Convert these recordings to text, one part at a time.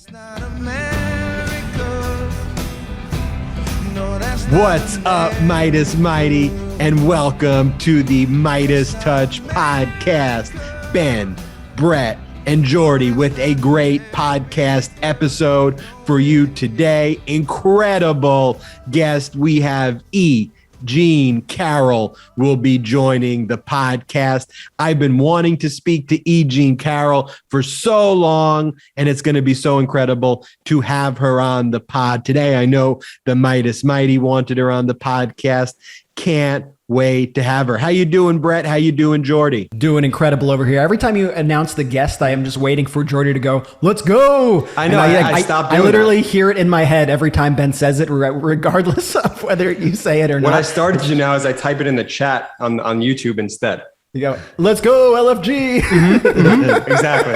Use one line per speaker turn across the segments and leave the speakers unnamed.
What's up, Meidas Mighty, and welcome to the MeidasTouch podcast. Ben, Brett, and Jordy with a great podcast episode for you today. Incredible guest. We have Carroll will be joining the podcast. I've been wanting to speak to Carroll for so long, and it's going to be so incredible to have her on the pod today. I know the Meidas Mighty wanted her on the podcast. Can't wait to have her. How you doing, Brett? How you doing, Jordy?
Doing incredible over here. Every time you announce the guest, I am just waiting for Jordy to go, let's go.
I know. I stopped doing
I literally hear it in my head every time Ben says it, regardless of whether you say it or not.
What I started to do now is I type it in the chat on YouTube instead.
You go, let's go, LFG.
Exactly.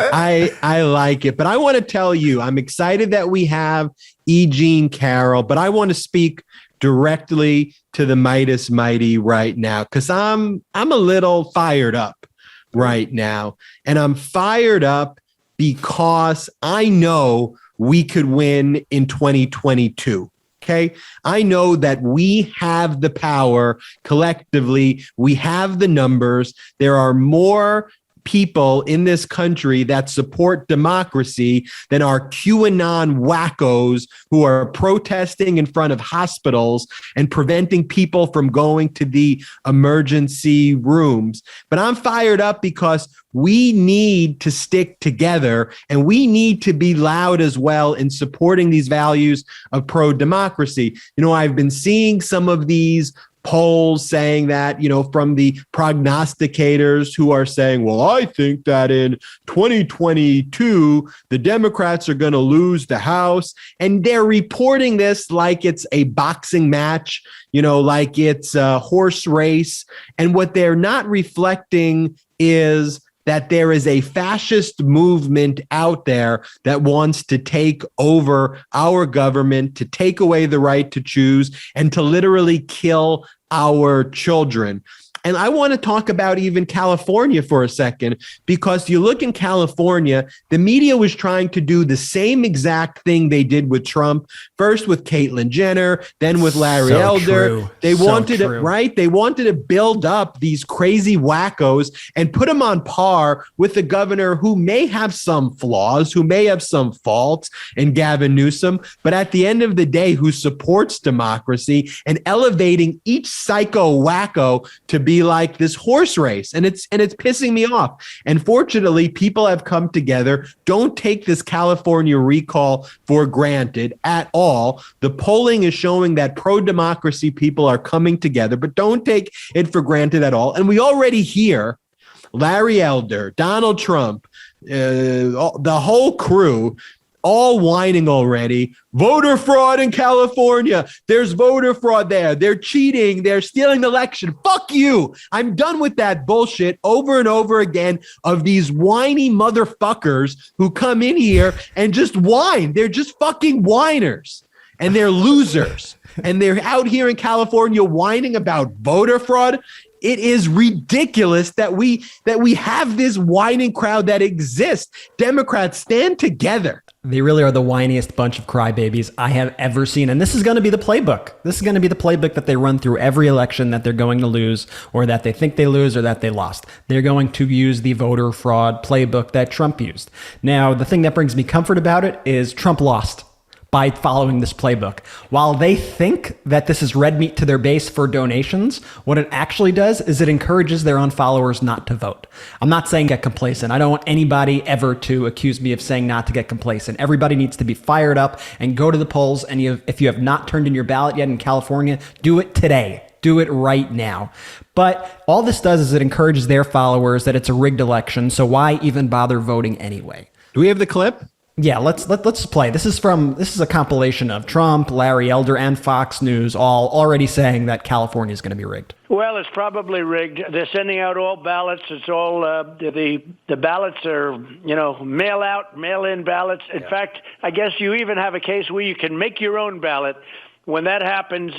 I like it. But I want to tell you, I'm excited that we have Carroll, but I want to speak directly to the Meidas Mighty right now, because I'm a little fired up right now. And I'm fired up because I know we could win in 2022. Okay. I know that we have the power collectively. We have the numbers. There are more people in this country that support democracy than are QAnon wackos who are protesting in front of hospitals and preventing people from going to the emergency rooms. But I'm fired up because we need to stick together, and we need to be loud as well in supporting these values of pro-democracy. You know, I've been seeing some of these polls saying that, you know, from the prognosticators who are saying, well, I think that in 2022, the Democrats are going to lose the House. And they're reporting this like it's a boxing match, you know, like it's a horse race. And what they're not reflecting is that there is a fascist movement out there that wants to take over our government, to take away the right to choose, and to literally kill our children. And I want to talk about even California for a second, because you look in California, the media was trying to do the same exact thing they did with Trump, first with Caitlyn Jenner, then with Larry Elder. They wanted to, right? They wanted to build up these crazy wackos and put them on par with the governor who may have some flaws, who may have some faults, and Gavin Newsom, but at the end of the day, who supports democracy and elevating each psycho wacko to be like this horse race. And it's pissing me off. And fortunately, people have come together. Don't take this California recall for granted at all. The polling is showing that pro-democracy people are coming together, but don't take it for granted at all. And we already hear Larry Elder, Donald Trump, the whole crew all whining already. Voter fraud in California. There's voter fraud there. They're cheating. They're stealing the election. Fuck you. I'm done with that bullshit over and over again of these whiny motherfuckers who come in here and just whine. They're just fucking whiners, and they're losers. And they're out here in California whining about voter fraud. It is ridiculous that we have this whining crowd that exists. Democrats, stand together.
They really are the whiniest bunch of crybabies I have ever seen. And this is going to be the playbook. This is going to be the playbook that they run through every election that they're going to lose, or that they think they lose, or that they lost. They're going to use the voter fraud playbook that Trump used. Now, the thing that brings me comfort about it is Trump lost by following this playbook. While they think that this is red meat to their base for donations, what it actually does is it encourages their own followers not to vote. I'm not saying get complacent. I don't want anybody ever to accuse me of saying not to get complacent. Everybody needs to be fired up and go to the polls. And if you have not turned in your ballot yet in California, do it today. Do it right now. But all this does is it encourages their followers that it's a rigged election. So why even bother voting anyway?
Do we have the clip?
Yeah, let's play. This is a compilation of Trump, Larry Elder, and Fox News all already saying that California is going to be rigged.
Well, it's probably rigged. They're sending out all ballots. It's all the ballots are, mail out, mail in ballots. In fact, I guess you even have a case where you can make your own ballot. When that happens,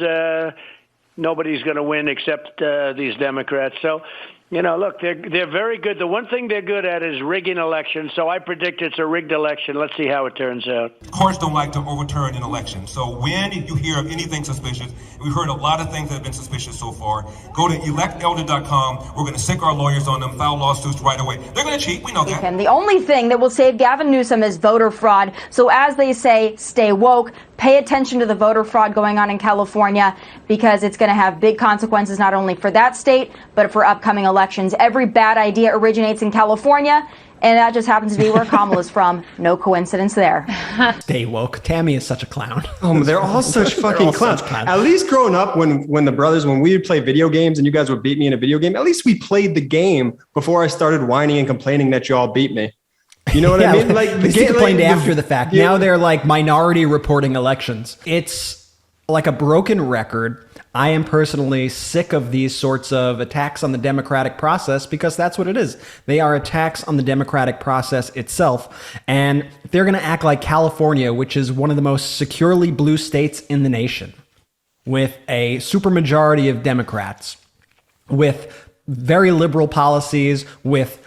nobody's going to win except these Democrats. So Look, they're very good. The one thing they're good at is rigging elections. So I predict it's a rigged election. Let's see how it turns out.
Courts don't like to overturn an election. So when you hear of anything suspicious, we've heard a lot of things that have been suspicious so far. Go to electelder.com. We're going to sick our lawyers on them, file lawsuits right away. They're going to cheat. We know that.
And the only thing that will save Gavin Newsom is voter fraud. So as they say, stay woke. Pay attention to the voter fraud going on in California, because it's going to have big consequences not only for that state, but for upcoming elections. Every bad idea originates in California, and that just happens to be where Kamala's from. No coincidence there.
Stay woke. Tammy is such a clown.
Oh, they're all such fucking clowns. At least growing up, when we would play video games and you guys would beat me in a video game, at least we played the game before I started whining and complaining that you all beat me. You know what I mean?
Like the game complained after the fact. Yeah. Now they're like minority reporting elections. It's like a broken record. I am personally sick of these sorts of attacks on the democratic process, because that's what it is. They are attacks on the democratic process itself. And they're going to act like California, which is one of the most securely blue states in the nation, with a supermajority of Democrats, with very liberal policies, with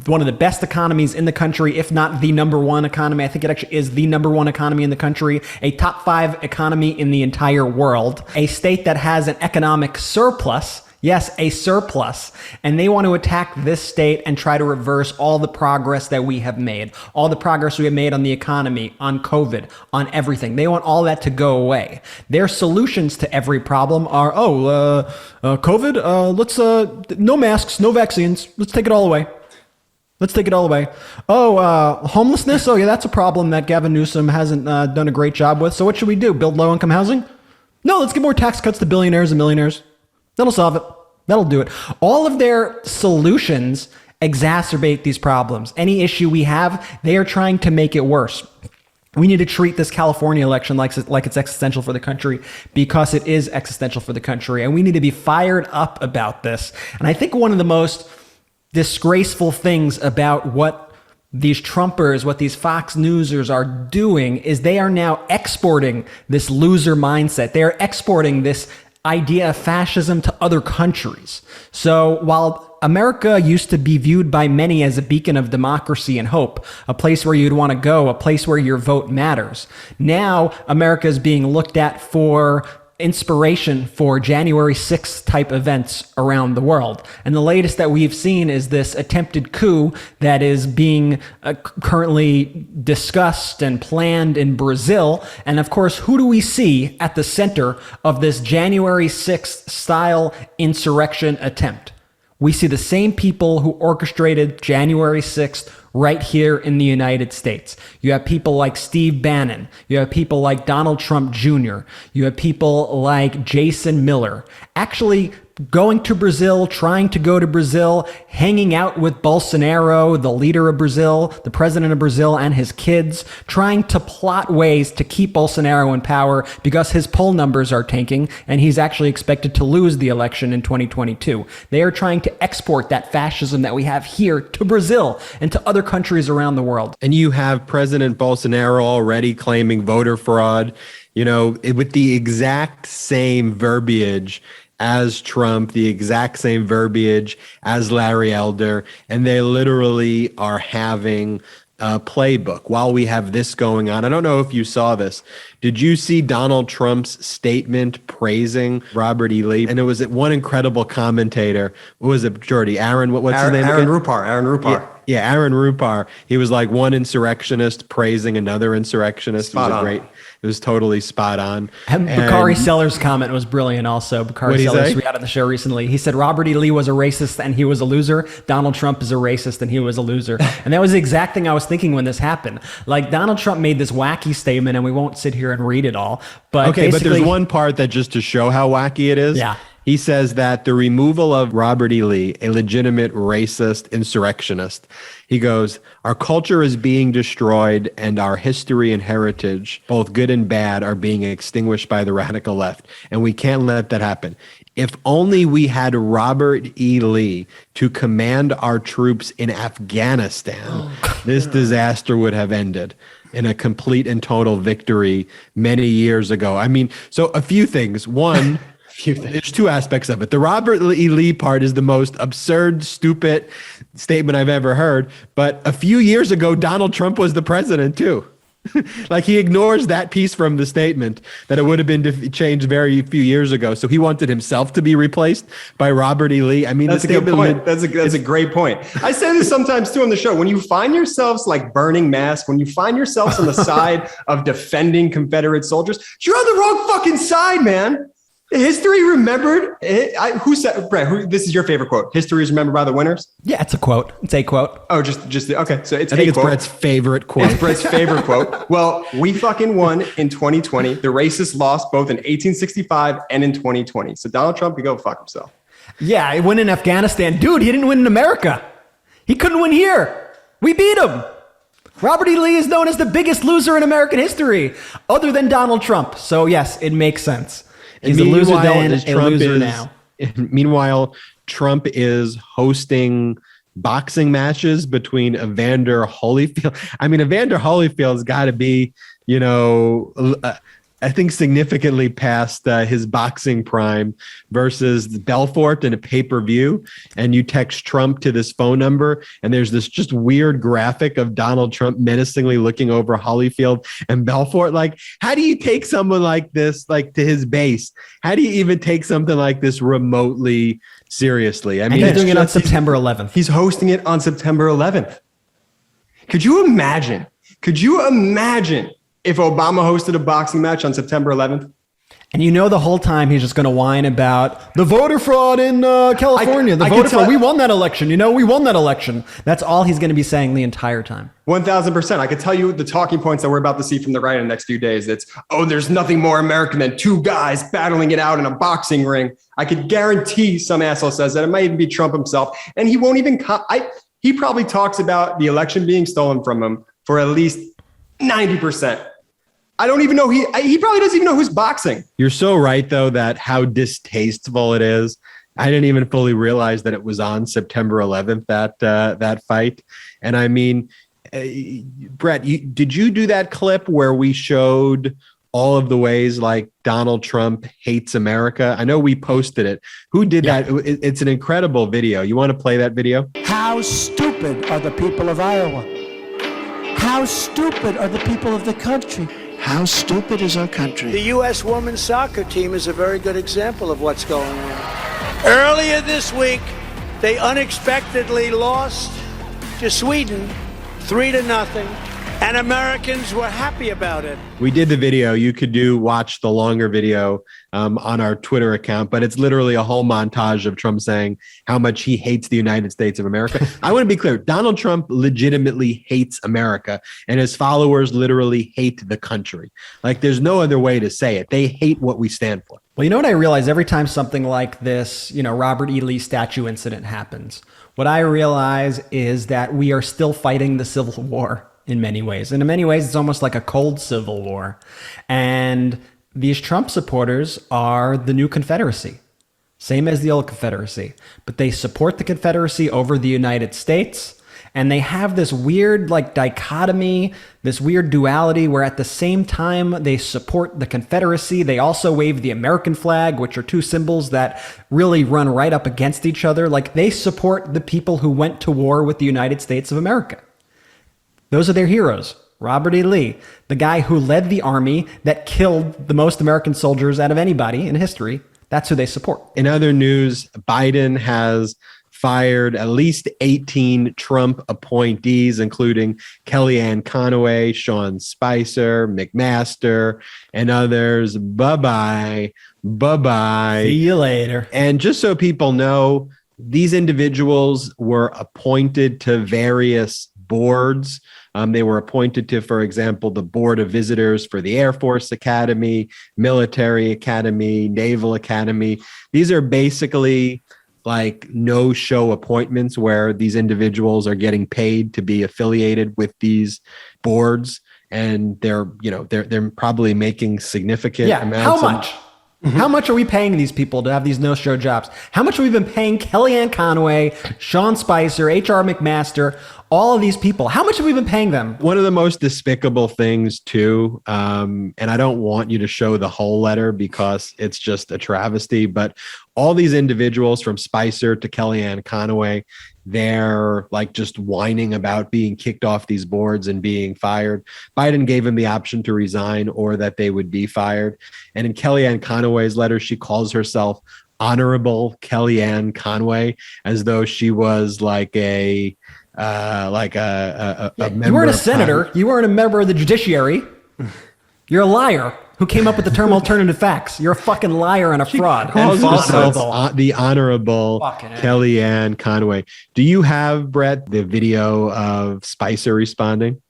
one of the best economies in the country, if not the number one economy. I think it actually is the number one economy in the country, a top 5 economy in the entire world, a state that has an economic surplus. Yes, a surplus. And they want to attack this state and try to reverse all the progress that we have made, all the progress we have made on the economy, on COVID, on everything. They want all that to go away. Their solutions to every problem are, COVID, let's, no masks, no vaccines, let's take it all away. Let's take it all away. Homelessness? Oh, yeah, that's a problem that Gavin Newsom hasn't done a great job with. So what should we do? Build low-income housing? No, let's give more tax cuts to billionaires and millionaires. That'll solve it. That'll do it. All of their solutions exacerbate these problems. Any issue we have, they are trying to make it worse. We need to treat this California election like it's existential for the country, because it is existential for the country. And we need to be fired up about this. And I think one of the most disgraceful things about what these Trumpers, what these Fox Newsers are doing, is they are now exporting this loser mindset. They are exporting this idea of fascism to other countries. So while America used to be viewed by many as a beacon of democracy and hope, a place where you'd want to go, a place where your vote matters, now America is being looked at for inspiration for January 6th type events around the world. And the latest that we've seen is this attempted coup that is being currently discussed and planned in Brazil. And of course, who do we see at the center of this January 6th style insurrection attempt? We see the same people who orchestrated January 6th right here in the United States. You have people like Steve Bannon. You have people like Donald Trump Jr. You have people like Jason Miller. Actually going to Brazil, trying to go to Brazil, hanging out with Bolsonaro, the leader of Brazil, the president of Brazil, and his kids, trying to plot ways to keep Bolsonaro in power because his poll numbers are tanking and he's actually expected to lose the election in 2022. They are trying to export that fascism that we have here to Brazil and to other countries around the world.
And you have President Bolsonaro already claiming voter fraud, with the exact same verbiage as Trump, the exact same verbiage as Larry Elder, and they literally are having a playbook while we have this going on. I don't know if you saw this. Did you see Donald Trump's statement praising Robert E. Lee? And it was one incredible commentator. What was it, Jordy? What's his name?
Aaron Rupar.
Yeah, Aaron Rupar. He was like one insurrectionist praising another insurrectionist.
Spot on.
It was totally spot on.
And Bakari Sellers' comment was brilliant also. Bakari Sellers, we had on the show recently. He said Robert E. Lee was a racist and he was a loser. Donald Trump is a racist and he was a loser. And that was the exact thing I was thinking when this happened. Like, Donald Trump made this wacky statement, and we won't sit here and read it all. But
okay, but there's one part that, just to show how wacky it is.
Yeah.
He says that the removal of Robert E. Lee, a legitimate racist insurrectionist, he goes, our culture is being destroyed and our history and heritage, both good and bad, are being extinguished by the radical left. And we can't let that happen. If only we had Robert E. Lee to command our troops in Afghanistan, this disaster would have ended in a complete and total victory many years ago. I mean, so a few things. One, There's two aspects of it. The Robert E. Lee part is the most absurd, stupid statement I've ever heard. But a few years ago, Donald Trump was the president too. Like he ignores that piece from the statement that it would have been changed very few years ago. So he wanted himself to be replaced by Robert E. Lee. I mean,
that's a good point. That's a great point. I say this sometimes too on the show. When you find yourselves like burning masks, when you find yourselves on the side of defending Confederate soldiers, you're on the wrong fucking side, man. History remembered. Who said, Brett? This is your favorite quote? History is remembered by the winners.
Yeah, it's a quote. It's a quote.
Oh, just okay. So it's.
I think it's Brett's favorite quote.
It's Brett's favorite quote. Well, we fucking won in 2020. The racists lost both in 1865 and in 2020. So Donald Trump could go fuck himself.
Yeah, he won in Afghanistan, dude. He didn't win in America. He couldn't win here. We beat him. Robert E. Lee is known as the biggest loser in American history, other than Donald Trump. So yes, it makes sense. He's a loser then, a loser now.
Meanwhile, Trump is hosting boxing matches between Evander Holyfield. I mean, Evander Holyfield's got to be, I think significantly past his boxing prime versus Belfort in a pay-per-view. And you text Trump to this phone number and there's this just weird graphic of Donald Trump menacingly looking over Holyfield and Belfort. Like, how do you take someone like this, like to his base? How do you even take something like this remotely seriously? I mean,
he's doing it on September 11th.
He's hosting it on September 11th. Could you imagine if Obama hosted a boxing match on September 11th?
And the whole time he's just going to whine about the voter fraud in California. We won that election. We won that election. That's all he's going to be saying the entire time.
1,000%. I could tell you the talking points that we're about to see from the right in the next few days. It's, there's nothing more American than two guys battling it out in a boxing ring. I could guarantee some asshole says that. It might even be Trump himself. And he won't even he probably talks about the election being stolen from him for at least 90%. I don't even know. He probably doesn't even know who's boxing.
You're so right, though, that how distasteful it is. I didn't even fully realize that it was on September 11th, that fight. And I mean, Brett, did you do that clip where we showed all of the ways like Donald Trump hates America? I know we posted it. Who did that? It's an incredible video. You want to play that video?
How stupid are the people of Iowa? How stupid are the people of the country? How stupid is our country?
The U.S. women's soccer team is a very good example of what's going on. Earlier this week, they unexpectedly lost to Sweden 3-0, and Americans were happy about it.
We did the video. You could watch the longer video on our Twitter account, but it's literally a whole montage of Trump saying how much he hates the United States of America. I want to be clear. Donald Trump legitimately hates America, and his followers literally hate the country. Like, there's no other way to say it. They hate what we stand for.
Well, you know what I realize every time something like this, Robert E. Lee statue incident happens, what I realize is that we are still fighting the Civil War. In many ways. And in many ways, it's almost like a cold civil war. And these Trump supporters are the new Confederacy, same as the old Confederacy. But they support the Confederacy over the United States. And they have this weird dichotomy, this weird duality where at the same time they support the Confederacy, they also wave the American flag, which are two symbols that really run right up against each other. Like, they support the people who went to war with the United States of America. Those are their heroes. Robert E. Lee, the guy who led the army that killed the most American soldiers out of anybody in history. That's who they support.
In other news, Biden has fired at least 18 Trump appointees, including Kellyanne Conway, Sean Spicer, McMaster, and others. Bye-bye. Bye-bye.
See you later.
And just so people know, these individuals were appointed to various boards. They were appointed to, for example, the Board of Visitors for the Air Force Academy, Military Academy, Naval Academy. These are basically like no-show appointments where these individuals are getting paid to be affiliated with these boards, and they're probably making significant amounts.
How much? How much are we paying these people to have these no-show jobs? How much have we been paying Kellyanne Conway, Sean Spicer, H.R. McMaster, All of these people, how much have we been paying them?
One of the most despicable things too, and I don't want you to show the whole letter because it's just a travesty, but all these individuals from Spicer to Kellyanne Conway, they're like just whining about being kicked off these boards and being fired. Biden gave him the option to resign or that they would be fired. And in Kellyanne Conway's letter, she calls herself Honorable Kellyanne Conway, as though she was like a member.
You weren't a senator. You weren't a member of the judiciary. You're a liar who came up with the term alternative facts. You're a fucking liar and a fraud.
Calls herself the Honorable Kellyanne Conway. Do you have, Brett, the video of Spicer responding?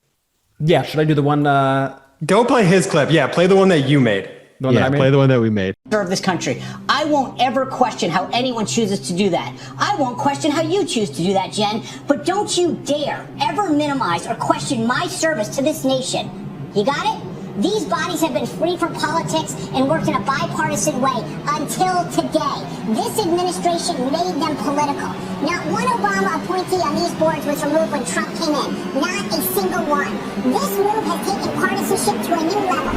Yeah. Should I do the one?
Don't play his clip. Yeah, play the one that you made.
Play the one that we made.
Serve this country. I won't ever question how anyone chooses to do that. I won't question how you choose to do that, Jen. But don't you dare ever minimize or question my service to this nation. You got it? These bodies have been free from politics and worked in a bipartisan way until today. This administration made them political. Not one Obama appointee on these boards was removed when Trump came in. Not a single one. This move has taken partisanship to a new level.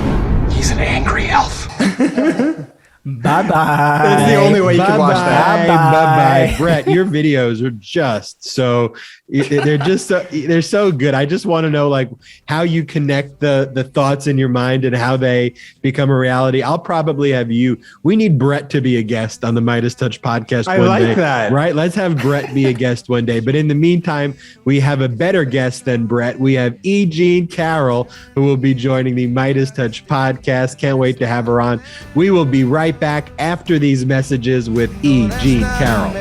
He's an angry elf.
Bye-bye.
That's the only way you can watch that.
Bye-bye. Brett, your videos are just so, they're so good. I just want to know like how you connect the thoughts in your mind and how they become a reality. I'll probably have you. We need Brett to be a guest on the MeidasTouch podcast one day.
I like that.
Right? Let's have Brett be a guest one day. But in the meantime, we have a better guest than Brett. We have E. Jean Carroll, who will be joining the MeidasTouch podcast. Can't wait to have her on. We will be right back after these messages with E. Jean Carroll.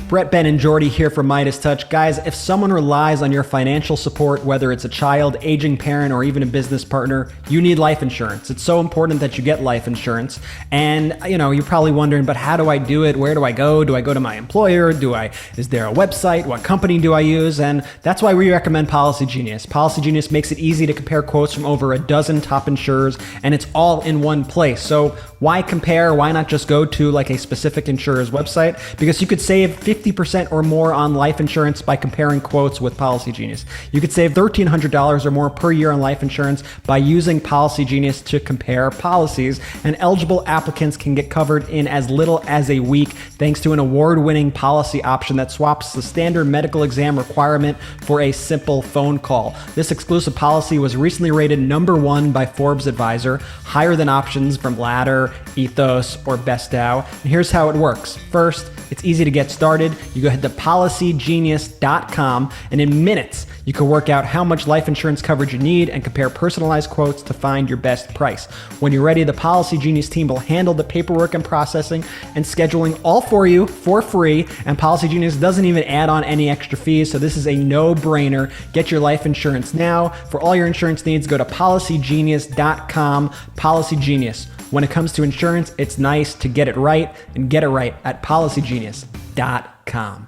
Brett, Ben, and Jordy here for MeidasTouch. Guys, if someone relies on your financial support, whether it's a child, aging parent, or even a business partner, you need life insurance. It's so important that you get life insurance. And, you know, you're probably wondering, but how do I do it? Where do I go? Do I go to my employer? Is there a website? What company do I use? And that's why we recommend Policy Genius. Policy Genius makes it easy to compare quotes from over a dozen top insurers, and it's all in one place. So why compare? Why not just go to like a specific insurer's website? Because you could save 50% or more on life insurance by comparing quotes with Policy Genius. You could save $1,300 or more per year on life insurance by using Policy Genius to compare policies, and eligible applicants can get covered in as little as a week thanks to an award-winning policy option that swaps the standard medical exam requirement for a simple phone call. This exclusive policy was recently rated #1 by Forbes Advisor, higher than options from Ladder, Ethos, or Bestow. And here's how it works. First, it's easy to get started. You go ahead to policygenius.com, and in minutes, you can work out how much life insurance coverage you need and compare personalized quotes to find your best price. When you're ready, the Policy Genius team will handle the paperwork and processing and scheduling all for you for free, and Policy Genius doesn't even add on any extra fees, so this is a no-brainer. Get your life insurance now. For all your insurance needs, go to policygenius.com. Policy Genius. When it comes to insurance, it's nice to get it right, and get it right at policygenius.com.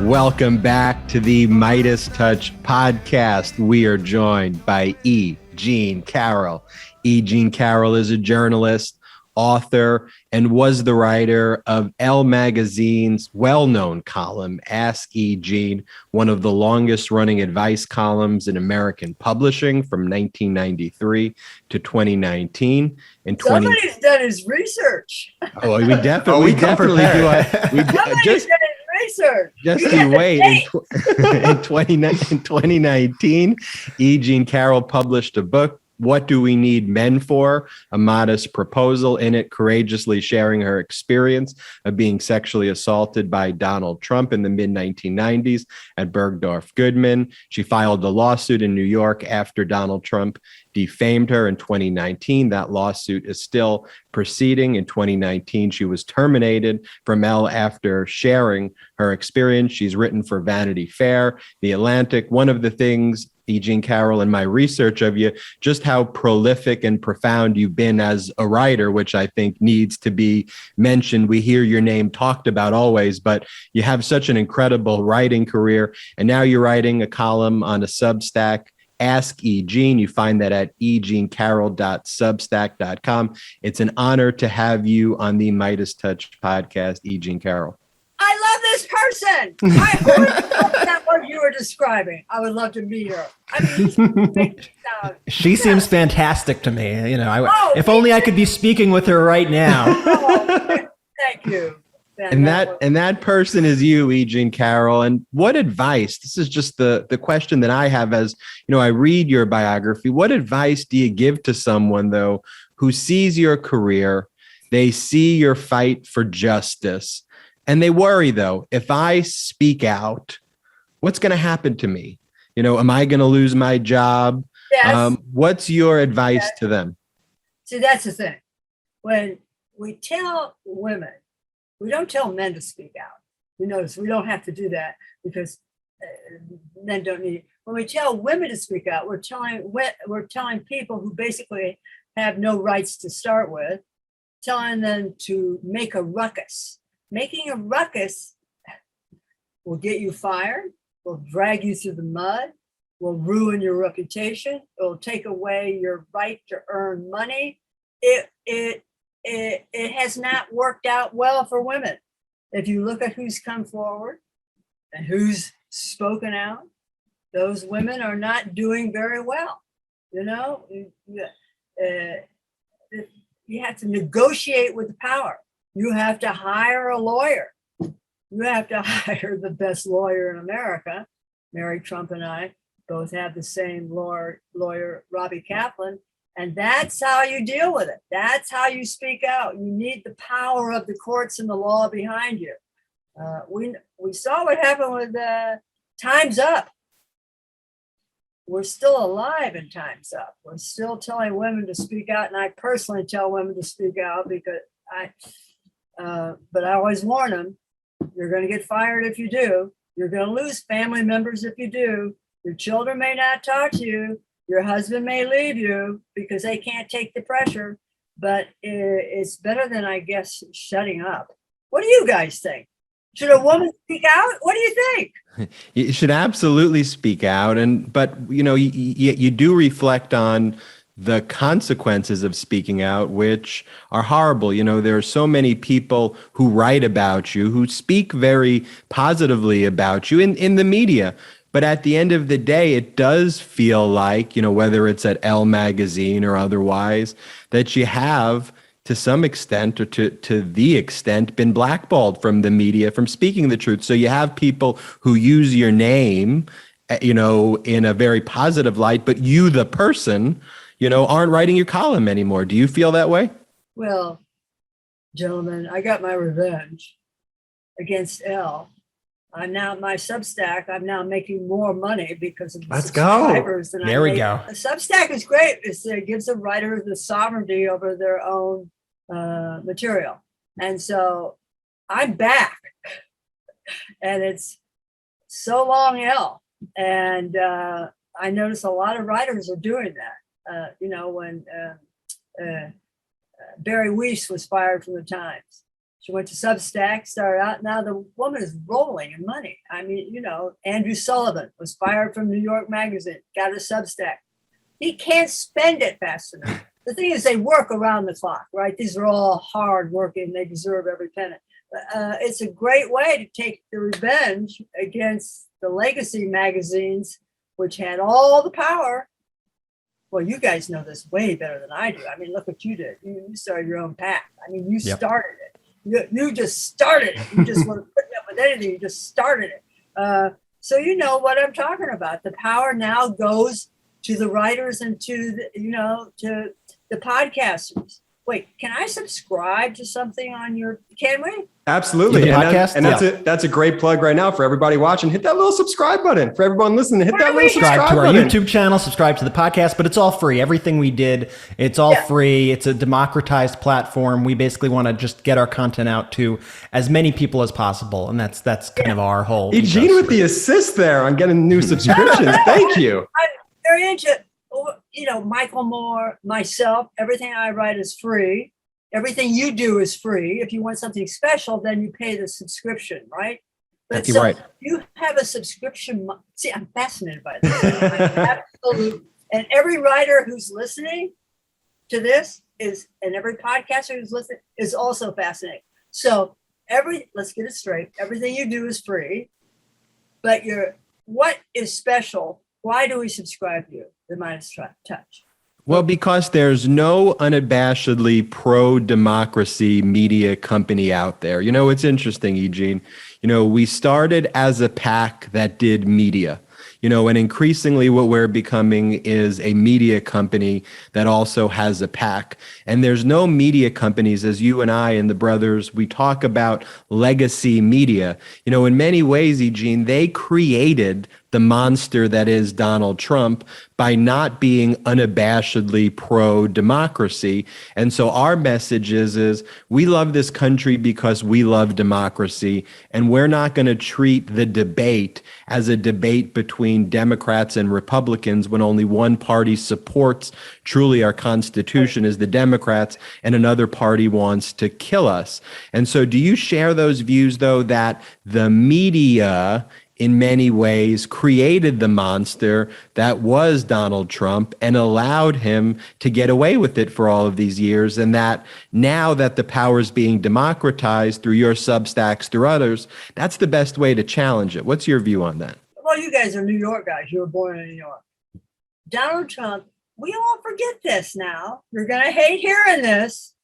Welcome back to the MeidasTouch podcast. We are joined by E. Jean Carroll. E. Jean Carroll is a journalist, author, and was the writer of Elle Magazine's well-known column, Ask E. Jean, one of the longest-running advice columns in American publishing from 1993 to 2019.
Somebody's done his research.
Oh, we definitely do.
Somebody's done his research.
Just you wait. In 2019, E. Jean Carroll published a book, What Do We Need Men For? A Modest Proposal. In it, courageously sharing her experience of being sexually assaulted by Donald Trump in the mid-1990s at Bergdorf Goodman. She filed a lawsuit in New York after Donald Trump defamed her in 2019. That lawsuit is still proceeding. In 2019, she was terminated from Elle after sharing her experience. She's written for Vanity Fair, The Atlantic. One of the things, E. Jean Carroll, in my research of you, just how prolific and profound you've been as a writer, which I think needs to be mentioned. We hear your name talked about always, but you have such an incredible writing career. And now you're writing a column on a Substack, Ask E. Jean. You find that at ejeancarroll.substack.com. It's an honor to have you on the MeidasTouch podcast, E. Jean Carroll.
I love this person. That what you were describing. I would love to meet her. I mean,
she seems fantastic to me. You know, if only I could be speaking with her right now.
Thank you.
And that person is you, E. Jean Carroll. And what advice? This is just the question that I have as, you know, I read your biography. What advice do you give to someone, though, who sees your career, they see your fight for justice, and they worry, though, if I speak out, what's going to happen to me? You know, am I going to lose my job?
Yes.
What's your advice to them?
See, that's the thing. When we tell women, we don't tell men to speak out. You notice we don't have to do that because men don't need it. When we tell women to speak out, we're telling people who basically have no rights to start with, telling them to make a ruckus. Making a ruckus will get you fired, will drag you through the mud, will ruin your reputation, it will take away your right to earn money. It has not worked out well for women. If you look at who's come forward and who's spoken out, those women are not doing very well. You know, you have to negotiate with the power. You have to hire a lawyer. You have to hire the best lawyer in America. Mary Trump and I both have the same lawyer, Robbie Kaplan. And that's how you deal with it. That's how you speak out. You need the power of the courts and the law behind you. We saw what happened with Time's Up. We're still alive in Time's Up. We're still telling women to speak out, and I personally tell women to speak out because but I always warn them, you're going to get fired if you do. You're going to lose family members if you do. Your children may not talk to you. Your husband may leave you because they can't take the pressure, but it's better than, I guess, shutting up. What do you guys think? Should a woman speak out? What do you think?
You should absolutely speak out. But you know, you do reflect on the consequences of speaking out, which are horrible. You know, there are so many people who write about you, who speak very positively about you in the media. But at the end of the day, it does feel like, you know, whether it's at Elle magazine or otherwise, that you have, to some extent or to the extent, been blackballed from the media from speaking the truth. So you have people who use your name, you know, in a very positive light, but you, the person, you know, aren't writing your column anymore. Do you feel that way?
Well, gentlemen, I got my revenge against Elle. I'm now my Substack. I'm now making more money because of the subscribers.
Let's go. There we go.
A Substack is great. It gives the writer the sovereignty over their own material. And so I'm back. And it's so long, Elle. And I notice a lot of writers are doing that. You know, when Barry Weiss was fired from the Times. She went to Substack, started out. Now the woman is rolling in money. I mean, you know, Andrew Sullivan was fired from New York Magazine, got a Substack. He can't spend it fast enough. The thing is, they work around the clock, right? These are all hard working. They deserve every penny. It's a great way to take the revenge against the legacy magazines, which had all the power. Well, you guys know this way better than I do. I mean, look what you did. You started your own path. I mean, you started it. You just started it. You just weren't putting up with anything. You just started it. So you know what I'm talking about. The power now goes to the writers and to the, you know, to the podcasters. Wait, can I subscribe to something on your? Can we?
Absolutely. And that's a great plug right now for everybody watching. Hit that little subscribe button. For everyone listening, hit that little subscribe button.
Subscribe to our YouTube channel, subscribe to the podcast, but it's all free. Everything we did, it's all free. It's a democratized platform. We basically want to just get our content out to as many people as possible. And that's kind of our whole.
Eugene with the assist there on getting new subscriptions. Thank you.
I'm very interested. You know, Michael Moore, myself, everything I write is free. Everything you do is free. If you want something special, then you pay the subscription, right? But
That's right.
You have a subscription. See, I'm fascinated by this. Absolutely. And every writer who's listening to this and every podcaster who's listening is also fascinated. So let's get it straight. Everything you do is free, but what is special? Why do we subscribe to you, the MeidasTouch?
Well, because there's no unabashedly pro-democracy media company out there. You know, it's interesting, Eugene. You know, we started as a pack that did media. You know, and increasingly what we're becoming is a media company that also has a pack. And there's no media companies, as you and I and the brothers, we talk about legacy media. You know, in many ways, Eugene, they created the monster that is Donald Trump by not being unabashedly pro-democracy. And so our message is we love this country because we love democracy, and we're not going to treat the debate as a debate between Democrats and Republicans when only one party supports truly our Constitution is the Democrats, and another party wants to kill us. And so do you share those views, though, that the media in many ways created the monster that was Donald Trump and allowed him to get away with it for all of these years, and that now that the power is being democratized through your Substacks, through others, that's the best way to challenge it? What's your view on that?
Well, you guys are New York guys. You were born in New York. Donald Trump, we all forget this now. You're going to hate hearing this.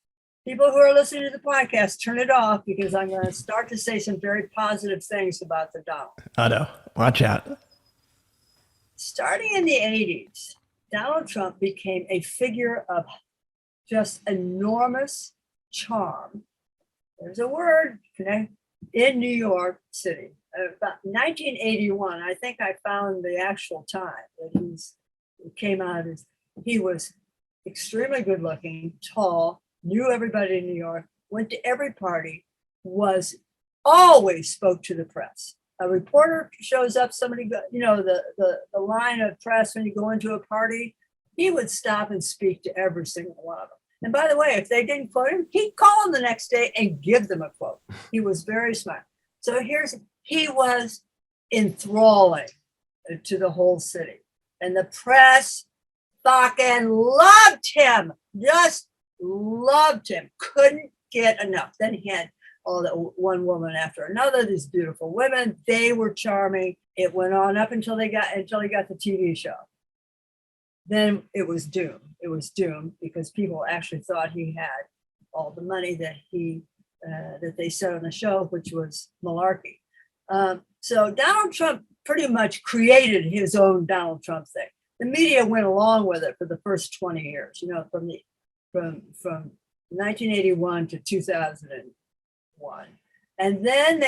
People who are listening to the podcast, turn it off, because I'm going to start to say some very positive things about the Donald.
I know. Watch out.
Starting in the 80s, Donald Trump became a figure of just enormous charm. There's a word, in New York City. About 1981, I think I found the actual time that he came out as, he was extremely good looking, tall, knew everybody in New York, went to every party, always spoke to the press. A reporter shows up, somebody, you know, the line of press when you go into a party, he would stop and speak to every single one of them. And by the way, if they didn't quote him, he'd call them the next day and give them a quote. He was very smart. So he was enthralling to the whole city. And the press fucking loved him, just loved him, couldn't get enough. Then he had all the one woman after another, these beautiful women, they were charming. It went on up until he got the TV show. Then it was doom. It was doomed because people actually thought he had all the money that that they said on the show, which was malarkey. So Donald Trump pretty much created his own Donald Trump thing. The media went along with it for the first 20 years, you know, from 1981 to 2001. And then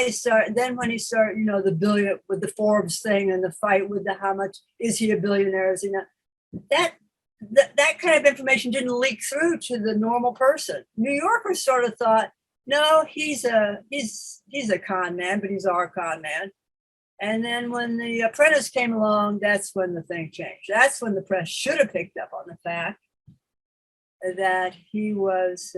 when he started, you know, the billion with the Forbes thing and the fight with how much is he a billionaire? Is he not? That kind of information didn't leak through to the normal person. New Yorkers sort of thought, no, he's a con man, but he's our con man. And then when The Apprentice came along, that's when the thing changed. That's when the press should have picked up on the fact that he was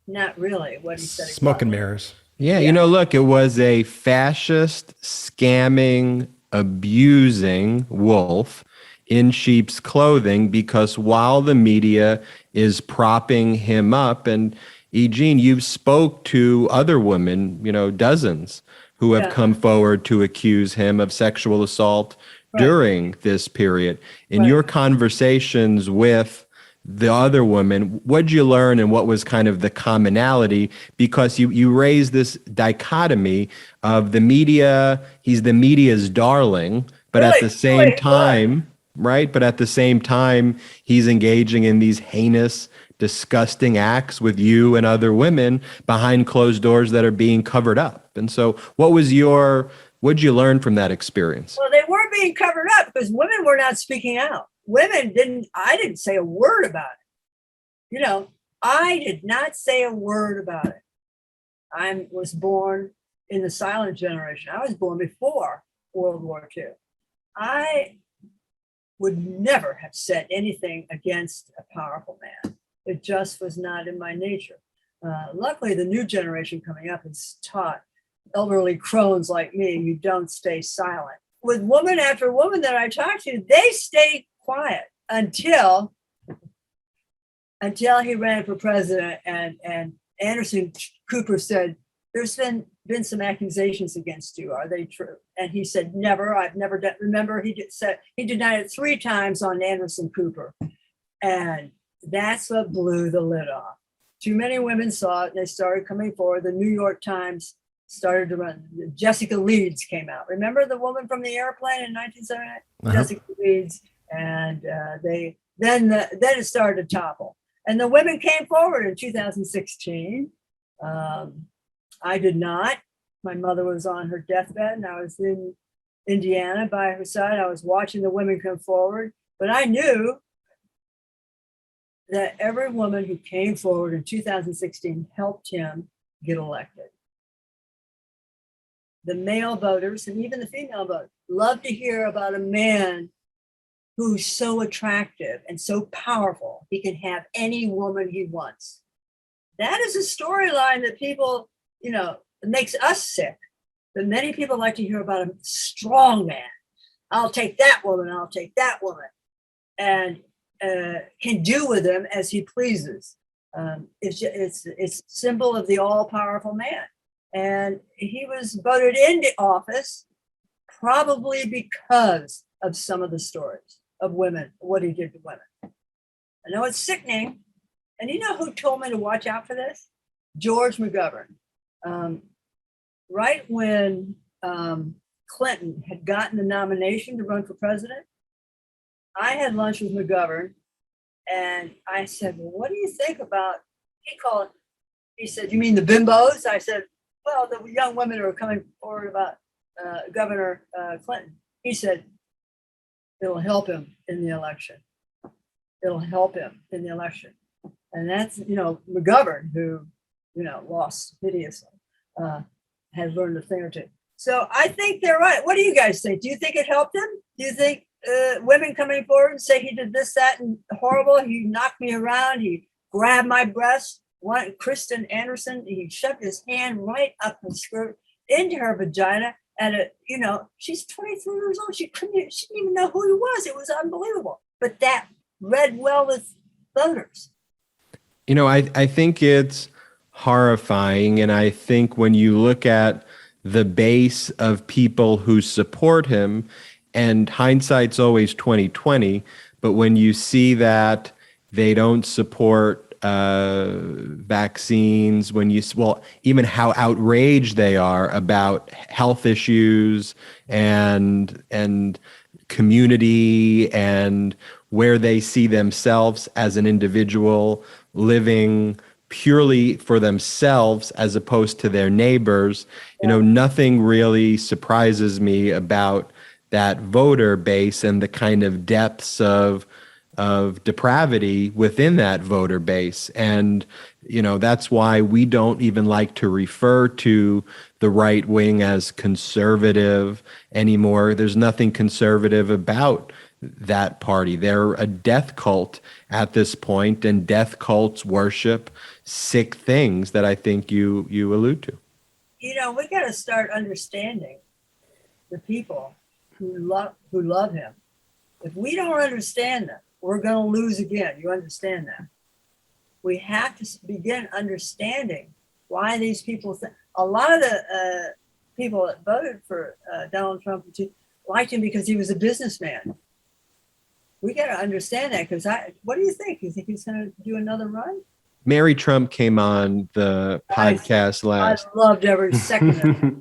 not really what he said.
Smoke and mirrors.
Yeah, you know, look, it was a fascist, scamming, abusing wolf in sheep's clothing, because while the media is propping him up, and Eugene, you've spoke to other women, you know, dozens who have come forward to accuse him of sexual assault during this period. In your conversations with the other women, what'd you learn and what was kind of the commonality? Because you raised this dichotomy of the media, he's the media's darling, but at the same time, right? But at the same time, he's engaging in these heinous, disgusting acts with you and other women behind closed doors that are being covered up. And so what'd you learn from that experience?
Well, they were being covered up because women were not speaking out. I didn't say a word about it. You know, I did not say a word about it. I was born in the silent generation. I was born before World War II. I would never have said anything against a powerful man. It just was not in my nature. Luckily, the new generation coming up is taught elderly crones like me, you don't stay silent. With woman after woman that I talked to, they stayed quiet until he ran for president and Anderson Cooper said, there's been some accusations against you. Are they true? And he said, never. I've never done. Remember, he denied it 3 times on Anderson Cooper. And that's what blew the lid off. Too many women saw it and they started coming forward. The New York Times started to run. Jessica Leeds came out. Remember the woman from the airplane in 1979? Jessica Leeds. And then it started to topple. And the women came forward in 2016. I did not. My mother was on her deathbed and I was in Indiana by her side. I was watching the women come forward, but I knew that every woman who came forward in 2016 helped him get elected. The male voters and even the female voters love to hear about a man who's so attractive and so powerful, he can have any woman he wants. That is a storyline that people, it makes us sick. But many people like to hear about a strong man. I'll take that woman, I'll take that woman. And can do with him as he pleases. It's symbol of the all-powerful man. And he was voted into office probably because of some of the stories of women, what he did to women. I know it's sickening. And you know who told me to watch out for this? George McGovern. Right when Clinton had gotten the nomination to run for president, I had lunch with McGovern and I said, well, what do you think about, he said, you mean the bimbos? I said, well, the young women who are coming forward about Governor Clinton. He said, it'll help him in the election. It'll help him in the election. And that's, McGovern, who, lost hideously, had learned a thing or two. So I think they're right. What do you guys think? Do you think it helped him? Do you think women coming forward and say he did this, that, and horrible? He knocked me around. He grabbed my breast. Kristen Anderson, he shoved his hand right up her skirt into her vagina. And, she's 23 years old. She didn't even know who he was. It was unbelievable. But that read well with voters.
I think it's horrifying. And I think when you look at the base of people who support him, and hindsight's always 20/20, but when you see that they don't support vaccines, even how outraged they are about health issues and community and where they see themselves as an individual living purely for themselves as opposed to their neighbors, nothing really surprises me about that voter base and the kind of depths of depravity within that voter base. And, that's why we don't even like to refer to the right wing as conservative anymore. There's nothing conservative about that party. They're a death cult at this point, and death cults worship sick things that I think you allude to.
We got to start understanding the people who love him. If we don't understand them, we're going to lose again. You understand that? We have to begin understanding why these people a lot of the people that voted for Donald Trump liked him because he was a businessman. We got to understand that, because what do you think? You think he's going to do another run?
Mary Trump came on the podcast last.
I loved every second of it.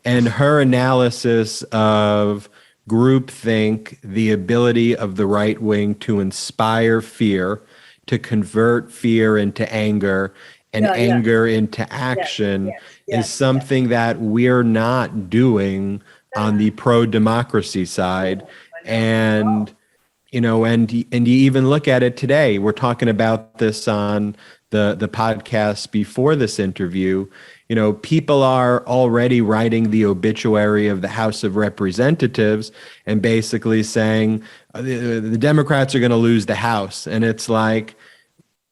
And her analysis of groupthink, the ability of the right wing to inspire fear, to convert fear into anger, and anger into action is something that we're not doing on the pro-democracy side. And, and you even look at it today. We're talking about this on the podcast before this interview. People are already writing the obituary of the House of Representatives and basically saying the Democrats are going to lose the House. And it's like,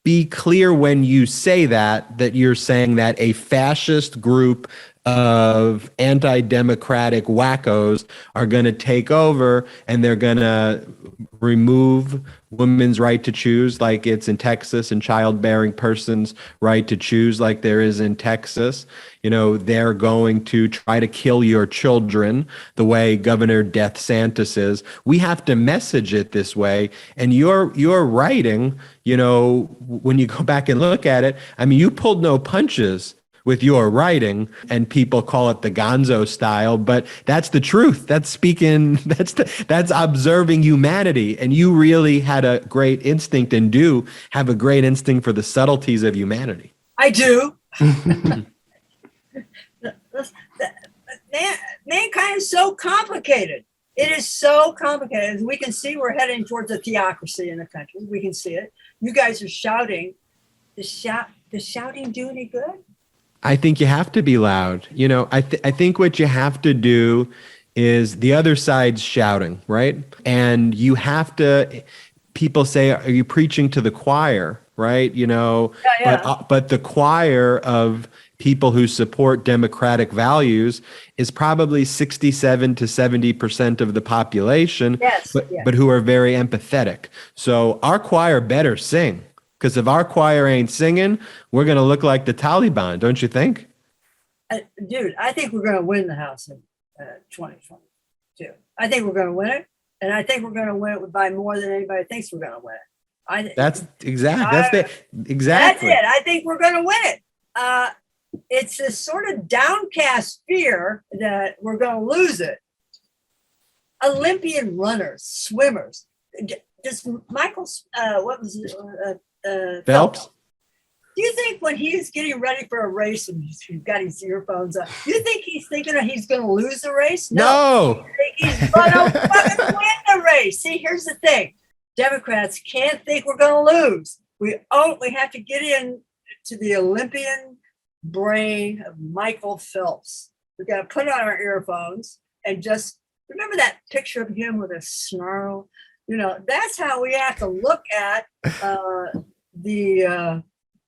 be clear when you say that you're saying that a fascist group of anti-democratic wackos are going to take over and they're going to remove women's right to choose like it's in Texas and childbearing persons' right to choose like there is in Texas. They're going to try to kill your children the way Governor DeSantis is. We have to message it this way. And your writing, when you go back and look at it, I mean, you pulled no punches with your writing, and people call it the gonzo style, but that's the truth. That's observing humanity. And you really had a great instinct and do have a great instinct for the subtleties of humanity.
I do. Mankind is so complicated. It is so complicated. As we can see, we're heading towards a theocracy in the country. We can see it. You guys are shouting. Does shouting do any good?
I think you have to be loud. I think what you have to do is the other side's shouting, right? And you have to, people say, are you preaching to the choir, right? But the choir of people who support democratic values is probably 67 to 70% of the population, but who are very empathetic. So our choir better sing. Because if our choir ain't singing, we're going to look like the Taliban, don't you think?
Dude, I think we're going to win the House in 2022. I think we're going to win it. And I think we're going to win it by more than anybody thinks we're going to win it. That's exactly. That's it. I think we're going to win it. It's this sort of downcast fear that we're going to lose it. Olympian runners, swimmers. Does Michael, what was it?
Phelps?
Do you think when he's getting ready for a race and he's got his earphones on, do you think he's thinking that he's going to lose the race?
No.
I think he's going to fucking win the race. See, here's the thing. Democrats can't think we're going to lose. We have to get in to the Olympian brain of Michael Phelps. We've got to put on our earphones and just remember that picture of him with a snarl. That's how we have to look at the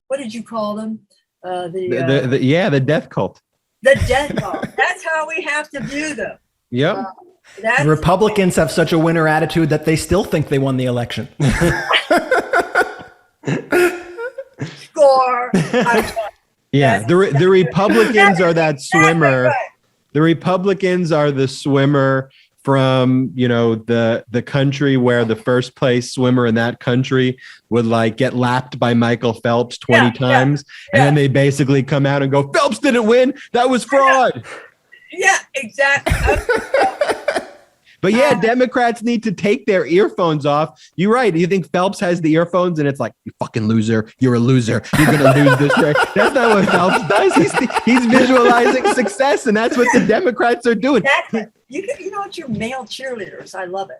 what did you call them?
The death cult.
The death cult. That's how we have to view them.
Yep.
Republicans have such a winner attitude that they still think they won the election.
Score.
Yeah, the Republicans are that swimmer. Right. The Republicans are the swimmer from, the country where the first place swimmer in that country would get lapped by Michael Phelps 20 times. Yeah. And then they basically come out and go, Phelps didn't win. That was fraud.
Yeah, exactly.
But Democrats need to take their earphones off. You're right. You think Phelps has the earphones and it's like, you fucking loser. You're a loser. You're going to lose this race. That's not what Phelps does. He's visualizing success, and that's what the Democrats are doing.
Exactly. You know what? You're male cheerleaders. I love it.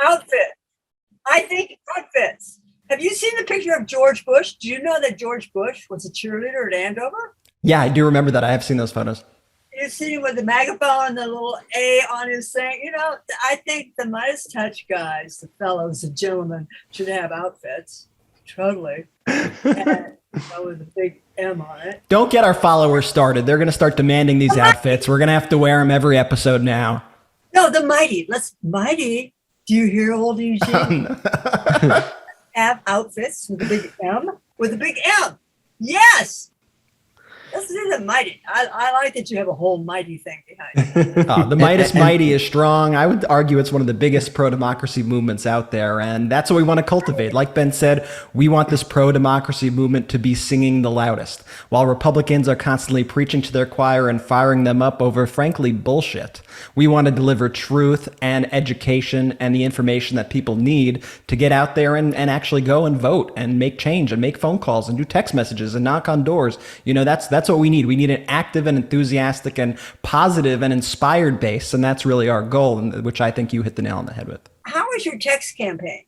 Outfit. I think outfits. Have you seen the picture of George Bush? Do you know that George Bush was a cheerleader at Andover?
Yeah, I do remember that. I have seen those photos.
You see him with the megaphone and the little A on his thing. I think the MeidasTouch guys, the fellows, the gentlemen, should have outfits. Totally. And with a big M on it.
Don't get our followers started. They're going to start demanding these outfits. We're going to have to wear them every episode now.
No, the Mighty. Mighty. Do you hear, old Eugene? Have outfits with a big M? With a big M. Yes. This is a Mighty. I like that you have a whole Mighty thing behind it.
The Meidas Mighty is strong. I would argue it's one of the biggest pro-democracy movements out there, and that's what we want to cultivate. Like Ben said, we want this pro-democracy movement to be singing the loudest, while Republicans are constantly preaching to their choir and firing them up over, frankly, bullshit. We want to deliver truth and education and the information that people need to get out there and actually go and vote and make change and make phone calls and do text messages and knock on doors. That's what we need. We need an active and enthusiastic and positive and inspired base. And that's really our goal, which I think you hit the nail on the head with.
How was your text campaign?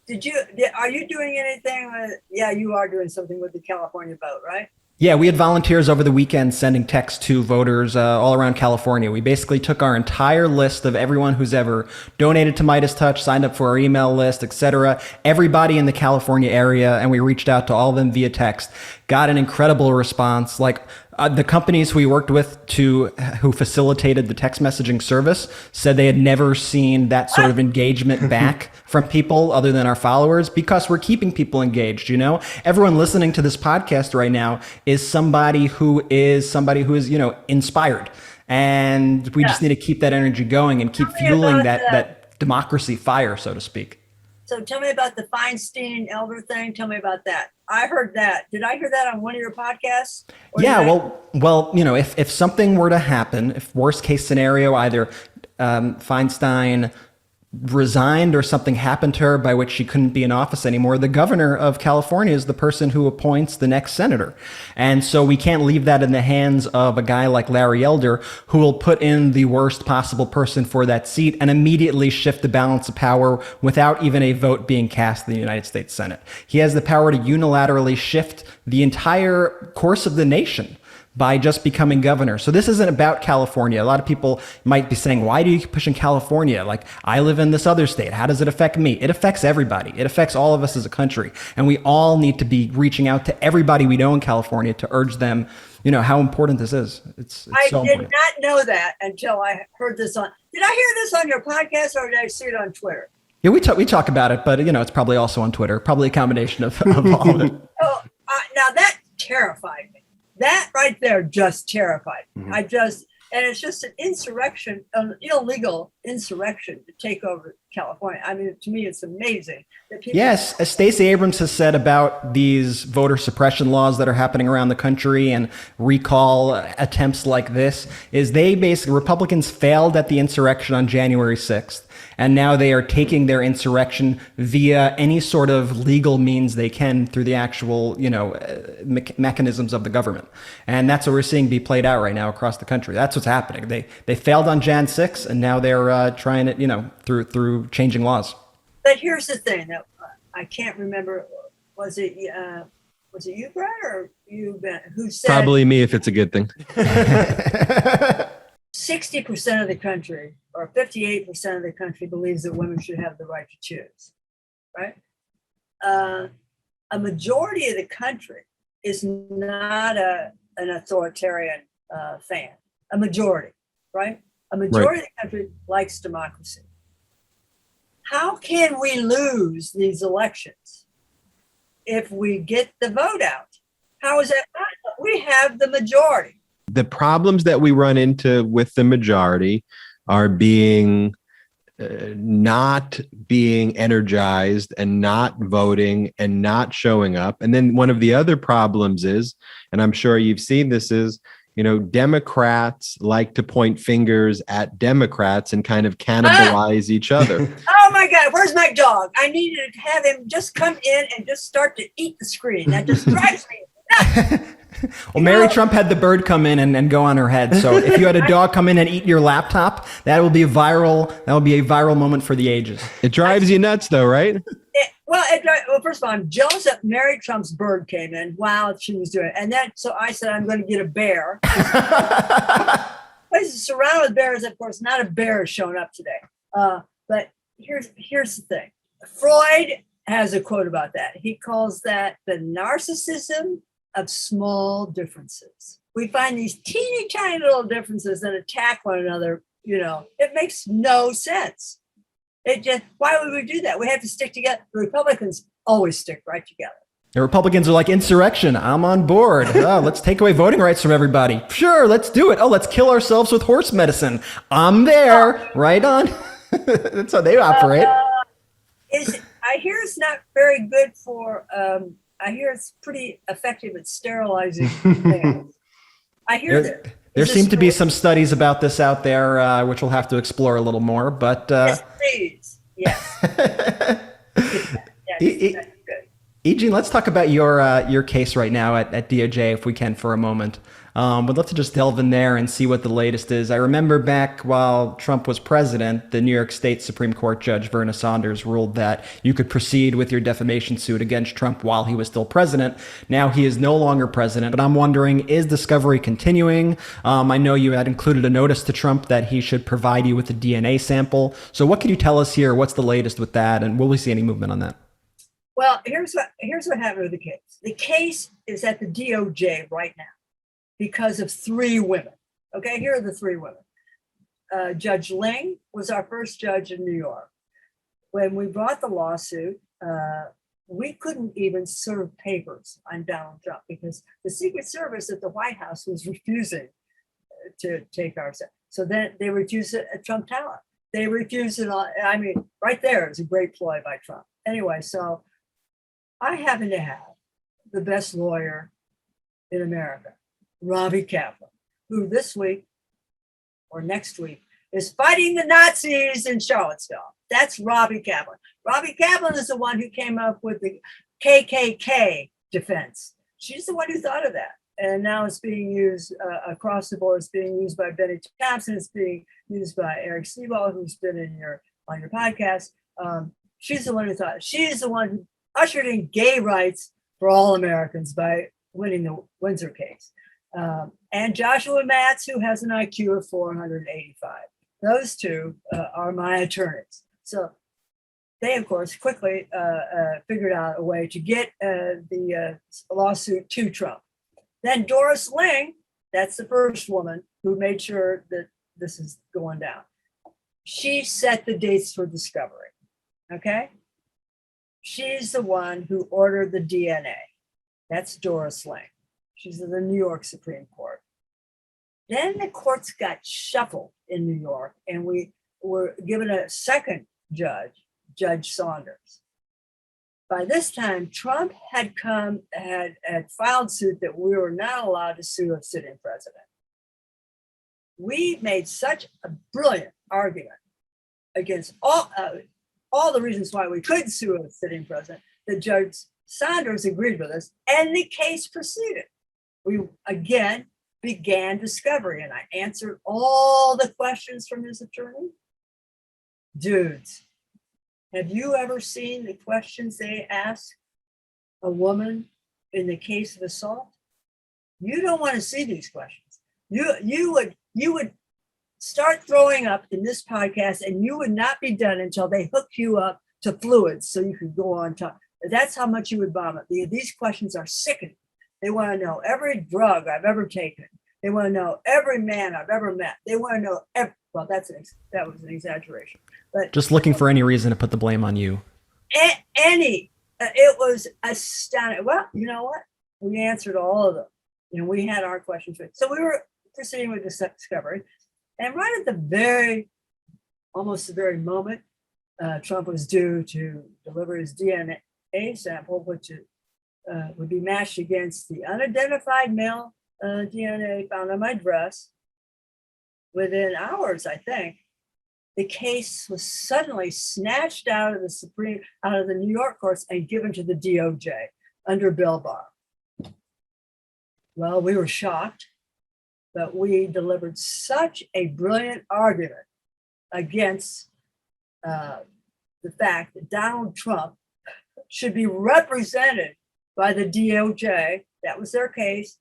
Are you doing anything? You are doing something with the California vote, right?
Yeah, we had volunteers over the weekend sending texts to voters all around California. We basically took our entire list of everyone who's ever donated to MeidasTouch, signed up for our email list, etc., everybody in the California area, and we reached out to all of them via text. Got an incredible response. The companies we worked with who facilitated the text messaging service said they had never seen that sort of engagement back from people other than our followers, because we're keeping people engaged. Everyone listening to this podcast right now is somebody who is inspired, and we just need to keep that energy going and keep fueling that democracy fire, so to speak.
So tell me about the Feinstein elder thing. Tell me about that. I heard that. Did I hear that on one of your podcasts?
If something were to happen, if worst case scenario, either Feinstein resigned or something happened to her by which she couldn't be in office anymore, the governor of California is the person who appoints the next senator. And so we can't leave that in the hands of a guy like Larry Elder, who will put in the worst possible person for that seat and immediately shift the balance of power without even a vote being cast in the United States Senate. He has the power to unilaterally shift the entire course of the nation by just becoming governor. So this isn't about California. A lot of people might be saying, why do you keep pushing California? Like, I live in this other state. How does it affect me? It affects everybody. It affects all of us as a country. And we all need to be reaching out to everybody we know in California to urge them, how important this is. It's so important.
I did not know that until I heard this on. Did I hear this on your podcast, or did I see it on Twitter?
Yeah, we talk about it, but it's probably also on Twitter. Probably a combination of all of it.
Oh, now that terrified me. That right there just terrified me. And it's just an insurrection, an illegal insurrection to take over California. I mean, to me, it's amazing that people. Yes,
as Stacey Abrams has said about these voter suppression laws that are happening around the country and recall attempts like this, is Republicans failed at the insurrection on January 6th. And now they are taking their insurrection via any sort of legal means they can through the actual, mechanisms of the government. And that's what we're seeing be played out right now across the country. That's what's happening. They failed on Jan 6, and now they're trying it, through changing laws.
But here's the thing that I can't remember. Was it you, Brad, or you, Ben, who said?
Probably me, if it's a good thing.
60% of the country, or 58% of the country, believes that women should have the right to choose, right? A majority of the country is not an authoritarian fan. A majority, right? A majority of the country likes democracy. How can we lose these elections if we get the vote out? How is that possible? We have the majority.
The problems that we run into with the majority are being not being energized and not voting and not showing up. And then one of the other problems is, and I'm sure you've seen this, is, Democrats like to point fingers at Democrats and kind of cannibalize each other.
Oh my God, where's my dog? I needed to have him just come in and just start to eat the screen. That just drives me nuts.
Well, Mary Trump had the bird come in and go on her head. So if you had a dog come in and eat your laptop, that will be a viral moment for the ages.
It drives you nuts, though, right?
Well, first of all, I'm jealous that Mary Trump's bird came in while she was doing it. And then, so I said, I'm going to get a bear. Places surrounded with bears, of course, not a bear has shown up today. But here's the thing. Freud has a quote about that. He calls that the narcissism of small differences. We find these teeny tiny little differences that attack one another. It makes no sense. Why would we do that? We have to stick together. The Republicans always stick right together.
The Republicans are like, insurrection, I'm on board. Oh, let's take away voting rights from everybody. Sure, let's do it. Oh, let's kill ourselves with horse medicine. I'm there. Right on. That's how they operate.
I hear it's not very good for, I hear it's pretty effective at sterilizing things. I hear that.
There seem to be some studies about this out there, which we'll have to explore a little more. But
yes, please. Yes. Yes,
Eugene, let's talk about your case right now at DOJ, if we can, for a moment. We'd love to just delve in there and see what the latest is. I remember back while Trump was president, the New York State Supreme Court Judge Verna Saunders ruled that you could proceed with your defamation suit against Trump while he was still president. Now he is no longer president, but I'm wondering, is discovery continuing? I know you had included a notice to Trump that he should provide you with a DNA sample. So what can you tell us here? What's the latest with that? And will we see any movement on that?
Well, here's what happened with the case. The case is at the DOJ right now. because of 3 women. Okay, here are the 3 women. Judge Ling was our first judge in New York. When we brought the lawsuit, we couldn't even serve papers on Donald Trump because the Secret Service at the White House was refusing to take our side. So then they refused it at Trump Tower. They refused it on, I mean, right there is a great ploy by Trump. Anyway, so I happen to have the best lawyer in America, Robbie Kaplan, who this week or next week is fighting the Nazis in Charlottesville. That's Robbie Kaplan. Robbie Kaplan is the one who came up with the KKK defense. She's the one who thought of that. And now it's being used across the board. It's being used by Benny Thompson. It's being used by Eric Seaball, who's been on your podcast. She's the one who thought. She's the one who ushered in gay rights for all Americans by winning the Windsor case. And Joshua Matz, who has an IQ of 485. Those 2 are my attorneys. So they, of course, quickly figured out a way to get the lawsuit to Trump. Then Doris Ling, that's the first woman who made sure that this is going down. She set the dates for discovery, okay? She's the one who ordered the DNA. That's Doris Ling. She's in the New York Supreme Court. Then the courts got shuffled in New York, and we were given a second judge, Judge Saunders. By this time, Trump had filed suit that we were not allowed to sue a sitting president. We made such a brilliant argument against all the reasons why we could sue a sitting president that Judge Saunders agreed with us, and the case proceeded. We again began discovery, and I answered all the questions from his attorney. Dudes, have you ever seen the questions they ask a woman in the case of assault? You don't want to see these questions. You would start throwing up in this podcast, and you would not be done until they hook you up to fluids so you could go on top. That's how much you would vomit. These questions are sickening. They want to know every drug I've ever taken. They want to know every man I've ever met. They want to know well, that was an exaggeration. But
just looking for any reason to put the blame on you.
It was astounding. Well, you know what? We answered all of them. We had our questions. So we were proceeding with the discovery. And right at almost the very moment, Trump was due to deliver his DNA sample, which would be matched against the unidentified male DNA found on my dress. Within hours, I think, the case was suddenly snatched out of the New York courts and given to the DOJ under Bill Barr. Well, we were shocked, but we delivered such a brilliant argument against the fact that Donald Trump should be represented by the DOJ. That was their case.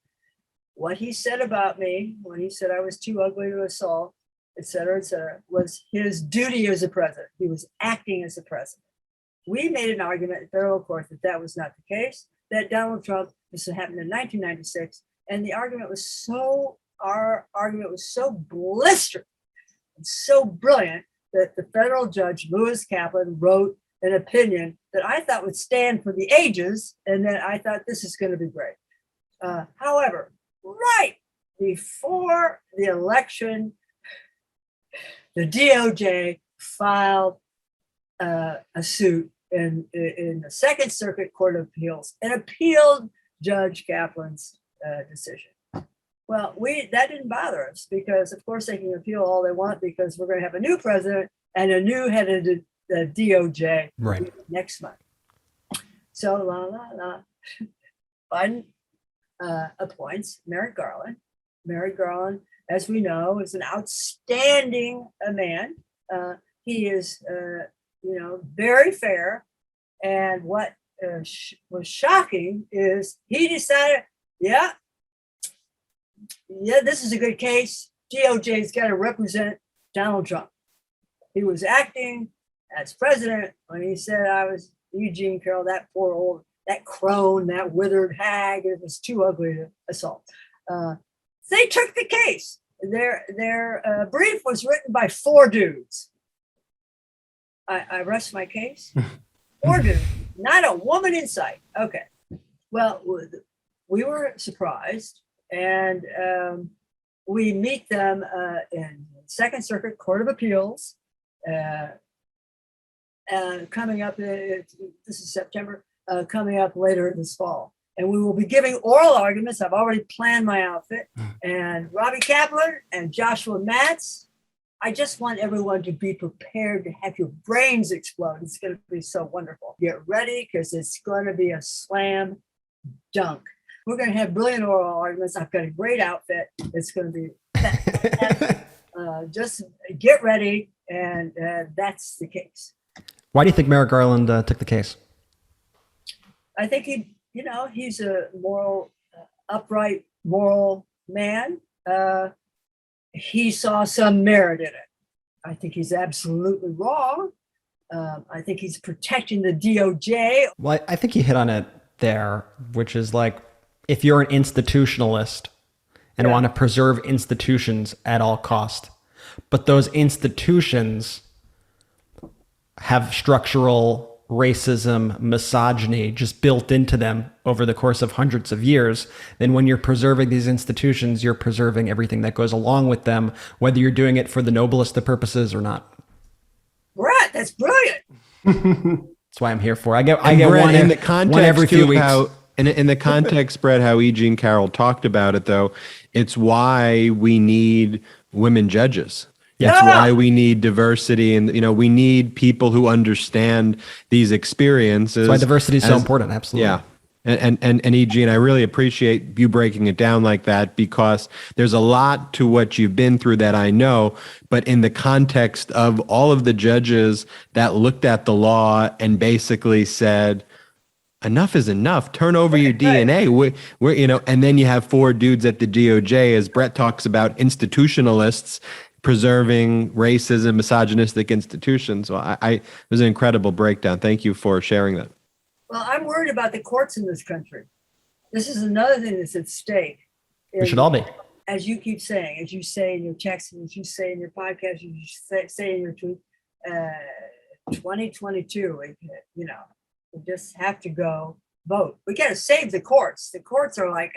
What he said about me when he said I was too ugly to assault, et cetera, was his duty as a president. He was acting as a president. We made an argument in federal court that was not the case, that Donald Trump, this happened in 1996, and our argument was so blistering and so brilliant that the federal judge, Lewis Kaplan, wrote an opinion that I thought would stand for the ages, and then I thought this is going to be great. However, right before the election, the DOJ filed a suit in the Second Circuit Court of Appeals and appealed Judge Kaplan's decision. Well, that didn't bother us because, of course, they can appeal all they want because we're going to have a new president and a new head of the DOJ next month. So, Biden appoints Merrick Garland. Merrick Garland, as we know, is an outstanding man. He is, very fair. And what was shocking is he decided, this is a good case. DOJ's got to represent Donald Trump. He was acting as president when he said I was Eugene Carroll, that poor old, that crone, that withered hag. It was too ugly to assault. They took the case. Their brief was written by 4 dudes. I rest my case. 4 dudes, not a woman in sight. Okay. Well, we were surprised, and we meet them in Second Circuit Court of Appeals. Coming up, this is September, coming up later this fall. And we will be giving oral arguments. I've already planned my outfit. And Robbie Kaplan and Joshua Matz, I just want everyone to be prepared to have your brains explode. It's going to be so wonderful. Get ready, because it's going to be a slam dunk. We're going to have brilliant oral arguments. I've got a great outfit. It's going to be just get ready. And that's the case.
Why do you think Merrick Garland took the case?
I think he's a moral, upright, moral man. He saw some merit in it. I think he's absolutely wrong. I think he's protecting the DOJ.
Well, I think he hit on it there, which is like, if you're an institutionalist and want to preserve institutions at all cost, but those institutions have structural racism, misogyny just built into them over the course of hundreds of years, then when you're preserving these institutions, you're preserving everything that goes along with them, whether you're doing it for the noblest of purposes or not.
Right, that's brilliant.
That's why I'm here for. I get
Brett,
one
in the context
one every few weeks.
In the context, Brett, how E. Carroll talked about it, though, it's why we need women judges. That's why we need diversity, and we need people who understand these experiences.
That's why diversity is so important. Absolutely.
Yeah. And E.G., and I really appreciate you breaking it down like that, because there's a lot to what you've been through that I know, but in the context of all of the judges that looked at the law and basically said, enough is enough. Turn over your DNA. We're and then you have 4 dudes at the DOJ, as Brett talks about, institutionalists preserving racism, misogynistic institutions. So it was an incredible breakdown. Thank you for sharing that.
Well, I'm worried about the courts in this country. This is another thing that's at stake.
We should all be.
As you keep saying, as you say in your texts, as you say in your podcast, as you say in your tweet, 2022, we just have to go vote. We got to save the courts. The courts are like,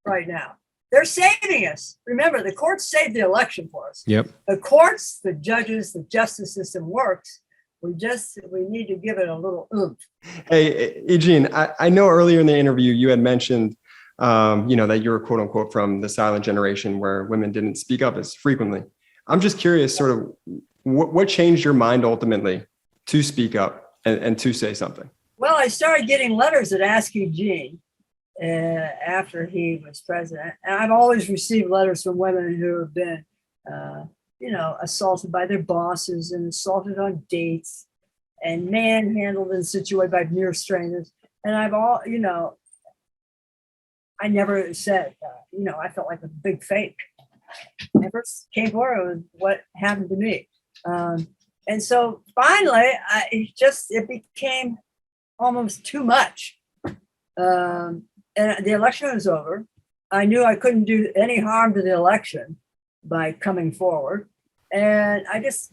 right now. They're saving us. Remember, the courts saved the election for us.
Yep.
The courts, the judges, the justice system works. We need to give it a little oomph.
Hey, Eugene, I know earlier in the interview you had mentioned, that you're quote unquote from the silent generation where women didn't speak up as frequently. I'm just curious, sort of, what changed your mind ultimately to speak up and to say something?
Well, I started getting letters that asked Eugene after he was president. And I've always received letters from women who have been, assaulted by their bosses and assaulted on dates and manhandled and situated by mere strangers. And I never said, I felt like a big fake. Never came forward with what happened to me. And so finally, it became almost too much. And the election was over. I knew I couldn't do any harm to the election by coming forward. And I just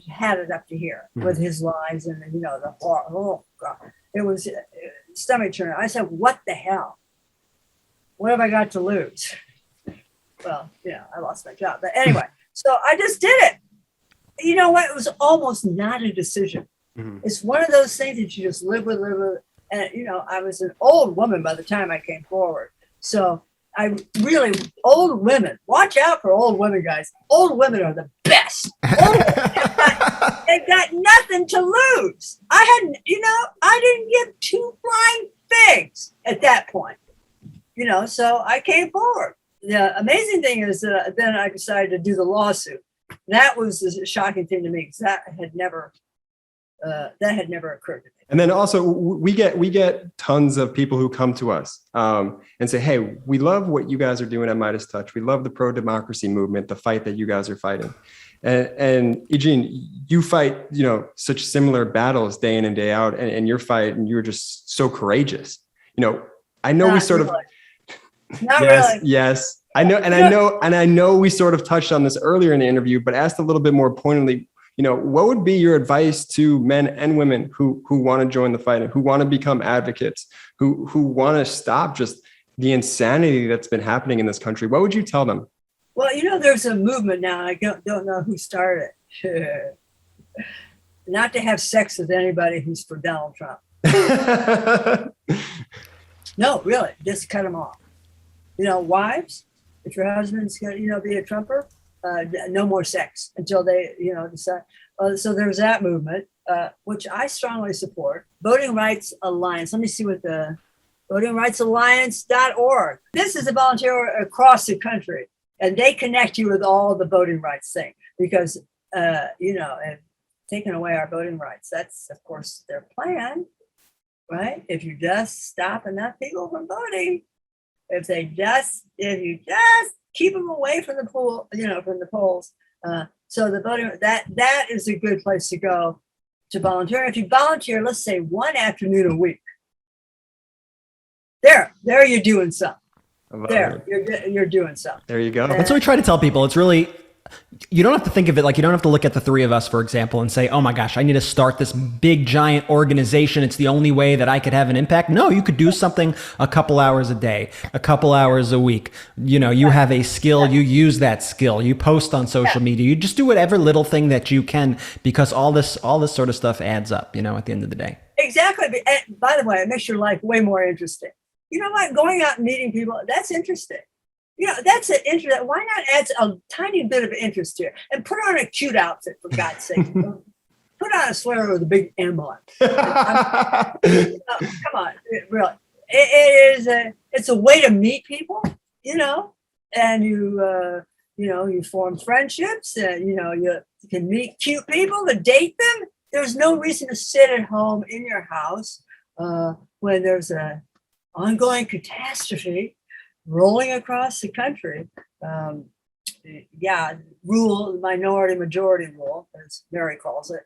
had it up to here with his lies and, the horror. Oh, God. It was stomach churning. I said, what the hell? What have I got to lose? Well, I lost my job. But anyway, so I just did it. You know what? It was almost not a decision. Mm-hmm. It's one of those things that you just live with. And, I was an old woman by the time I came forward. So old women, watch out for old women, guys. Old women are the best. They've got nothing to lose. I didn't give 2 flying figs at that point. So I came forward. The amazing thing is that then I decided to do the lawsuit. That was the shocking thing to me, because that had never occurred to me.
And then also we get tons of people who come to us and say, hey, we love what you guys are doing at MeidasTouch. We love the pro-democracy movement, the fight that you guys are fighting. And Eugene, you fight, such similar battles day in and day out, and your fight, and you're just so courageous. I know we sort of,
Not
Yes,
really.
yes. I know, and I know we sort of touched on this earlier in the interview, but asked a little bit more pointedly, what would be your advice to men and women who want to join the fight and who want to become advocates, who want to stop just the insanity that's been happening in this country? What would you tell them?
Well, there's a movement now. I don't know who started it. Not to have sex with anybody who's for Donald Trump. No, really, just cut them off. Wives, if your husband's going to, be a Trumper, no more sex until they, decide. So there's that movement, which I strongly support. Voting Rights Alliance. Let me see what the votingrightsalliance.org. This is a volunteer across the country, and they connect you with all the voting rights thing because, and taking away our voting rights, that's, of course, their plan, right? If you just stop enough people from voting, if you just keep them away from the pool, from the polls. So the voting, that is a good place to go to volunteer. If you volunteer, let's say one afternoon a week, there you're doing something. You're doing something.
There you go.
That's what we try to tell people. It's really, you don't have to think of it like, you don't have to look at the three of us, for example, and say, oh my gosh, I need to start this big giant organization. It's the only way that I could have an impact. No, you could do something a couple hours a day, a couple hours a week. You have a skill, you use that skill, you post on social media, you just do whatever little thing that you can, because all this sort of stuff adds up, at the end of the day.
Exactly. And by the way, it makes your life way more interesting. You know what? Going out and meeting people, that's interesting. That's an interest. Why not add a tiny bit of interest here and put on a cute outfit, for God's sake? Put on a sweater with a big M on. Come on, really. It's a way to meet people, and you form friendships, and you can meet cute people to date them. There's no reason to sit at home in your house when there's an ongoing catastrophe rolling across the country. Rule, minority majority rule, as Mary calls it.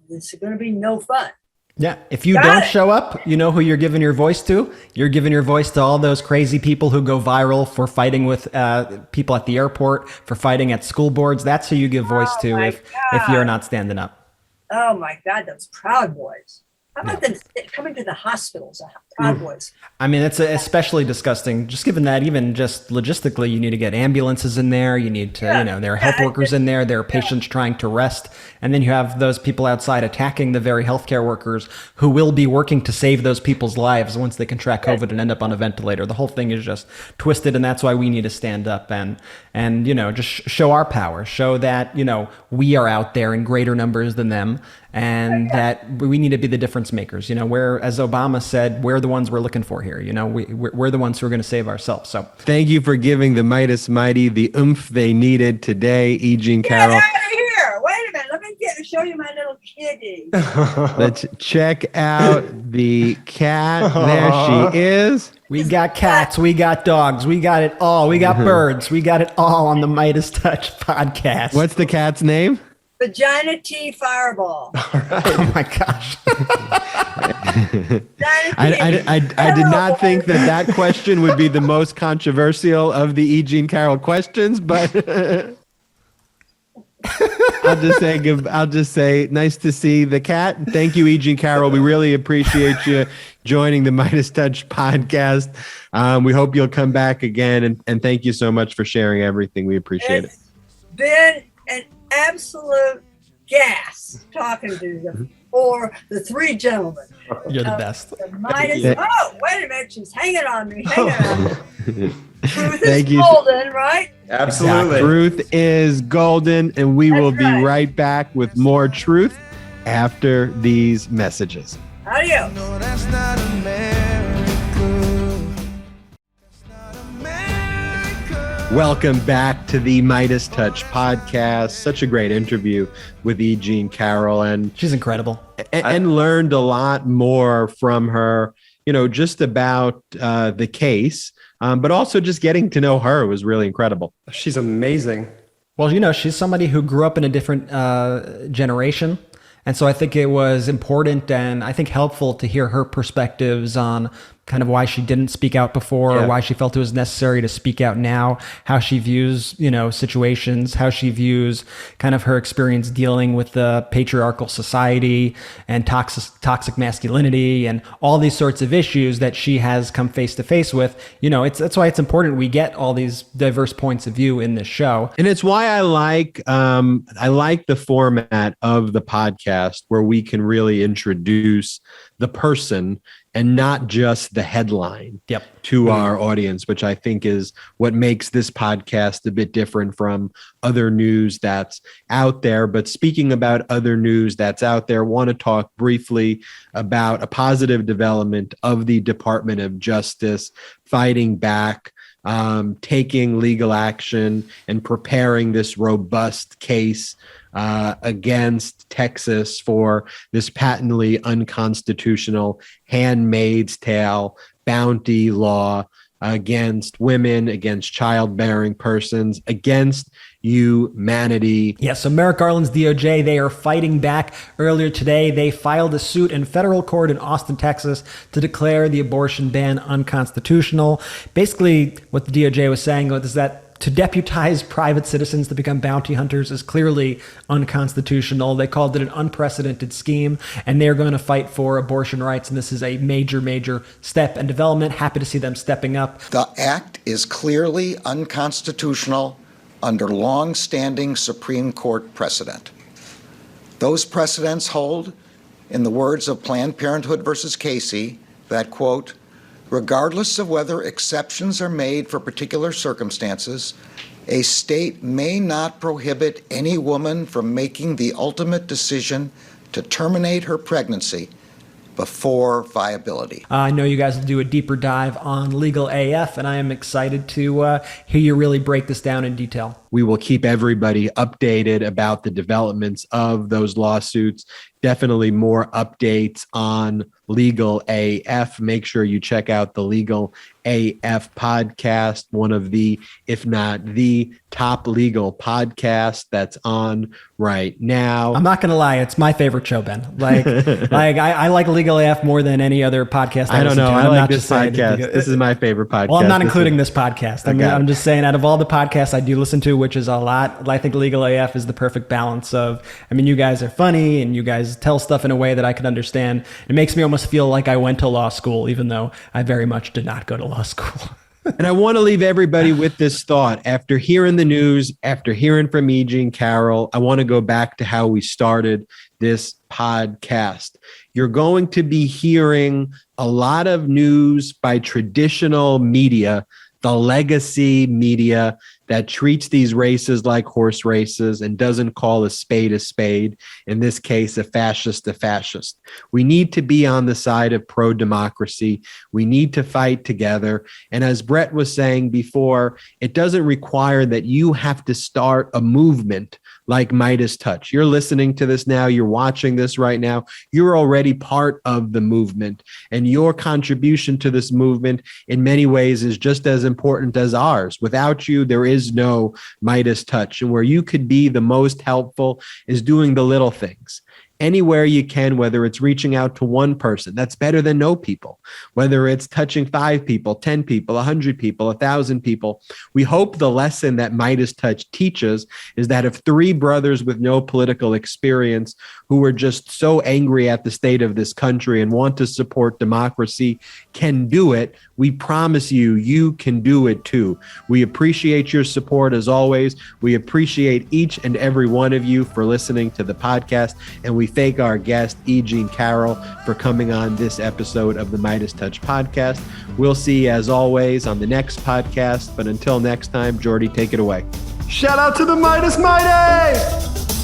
It's going to be no fun.
Yeah. If you don't show up, you know who you're giving your voice to? You're giving your voice to all those crazy people who go viral for fighting with people at the airport, for fighting at school boards. That's who you give voice to if you're not standing up.
Oh my God, those Proud Boys. How about them coming to the hospitals, Proud Boys?
I mean, it's especially disgusting, just given that even just logistically, you need to get ambulances in there. You need to, there are health workers in there. There are patients trying to rest. And then you have those people outside attacking the very healthcare workers who will be working to save those people's lives once they contract COVID and end up on a ventilator. The whole thing is just twisted. And that's why we need to stand up and just show our power, show that, we are out there in greater numbers than them. And that we need to be the difference makers, where, as Obama said, we're the ones we're looking for here. We're the ones who are going to save ourselves. So
thank you for giving the Meidas Mighty the oomph they needed today, E. Jean Carroll.
Get out of here. Wait a minute. Let me show you my little kitty.
Let's check out the cat. There she is.
We got cats, we got dogs, we got it all. We got birds, we got it all on the MeidasTouch podcast.
What's the cat's name?
Vagina Tea Fireball.
All right. Oh my gosh.
I did not think that question would be the most controversial of the E. Jean Carroll questions, but I'll just say nice to see the cat. Thank you, E. Jean Carroll. We really appreciate you joining the MeidasTouch podcast. We hope you'll come back again, and thank you so much for sharing everything. We appreciate it.
Been an absolute gas talking to you, or the three gentlemen.
You're the best.
Oh, wait a minute. She's hanging on me. Truth is golden, right?
Absolutely.
Truth is golden, and we will be right back with more truth after these messages.
Adios.
No, that's not America.
Welcome back to the MeidasTouch podcast. Such a great interview with E. Jean Carroll, and
she's incredible.
And learned a lot more from her, just about the case, but also just getting to know her was really incredible.
She's amazing.
Well, she's somebody who grew up in a different generation. And so I think it was important and I think helpful to hear her perspectives on kind of why she didn't speak out before, or why she felt it was necessary to speak out now, how she views, situations, how she views kind of her experience dealing with the patriarchal society and toxic masculinity and all these sorts of issues that she has come face to face with. That's why it's important we get all these diverse points of view in this show.
And it's why I like the format of the podcast where we can really introduce the person and not just the headline to our audience, which I think is what makes this podcast a bit different from other news that's out there. But speaking about other news that's out there, I want to talk briefly about a positive development of the Department of Justice fighting back, taking legal action and preparing this robust case against Texas for this patently unconstitutional Handmaid's Tale bounty law against women, against childbearing persons, against humanity.
Yes, so Merrick Garland's DOJ, they are fighting back. Earlier today, they filed a suit in federal court in Austin, Texas, to declare the abortion ban unconstitutional. Basically, what the DOJ was saying is that to deputize private citizens to become bounty hunters is clearly unconstitutional. They called it an unprecedented scheme, and they're going to fight for abortion rights. And this is a major, major step and development. Happy to see them stepping up.
The act is clearly unconstitutional under long-standing Supreme Court precedent. Those precedents hold, in the words of Planned Parenthood versus Casey, that, quote, regardless of whether exceptions are made for particular circumstances, a state may not prohibit any woman from making the ultimate decision to terminate her pregnancy before viability.
I know you guys will do a deeper dive on Legal AF, and I am excited to hear you really break this down in detail.
We will keep everybody updated about the developments of those lawsuits. Definitely more updates on Legal AF. Make sure you check out the Legal AF podcast, one of the, if not the top legal podcast that's on right now.
I'm not going to lie. It's my favorite show, Ben. I like Legal AF more than any other podcast.
I don't know. I like this podcast. This is my favorite podcast.
Well, I'm not including this podcast. I'm just saying out of all the podcasts I do listen to, which is a lot, I think Legal AF is the perfect balance of, you guys are funny and you guys tell stuff in a way that I can understand. It makes me almost feel like I went to law school, even though I very much did not go to law school.
And I want to leave everybody with this thought. After hearing the news, after hearing from E.G. and Carroll, I want to go back to how we started this podcast. You're going to be hearing a lot of news by traditional media, the legacy media that treats these races like horse races and doesn't call a spade, in this case, a fascist. We need to be on the side of pro-democracy. We need to fight together. And as Brett was saying before, it doesn't require that you have to start a movement like MeidasTouch. You're listening to this now. You're watching this right now. You're already part of the movement. And your contribution to this movement in many ways is just as important as ours. Without you, there is no MeidasTouch. And where you could be the most helpful is doing the little things. Anywhere you can, whether it's reaching out to one person, that's better than no people. Whether it's touching 5 people, 10 people, 100 people, 1,000 people. We hope the lesson that MeidasTouch teaches is that if 3 brothers with no political experience who are just so angry at the state of this country and want to support democracy can do it, we promise you, you can do it too. We appreciate your support as always. We appreciate each and every one of you for listening to the podcast, and we thank our guest, E.G. Carroll, for coming on this episode of the MeidasTouch podcast. We'll see you, as always, on the next podcast. But until next time, Jordy, take it away.
Shout out to the Meidas.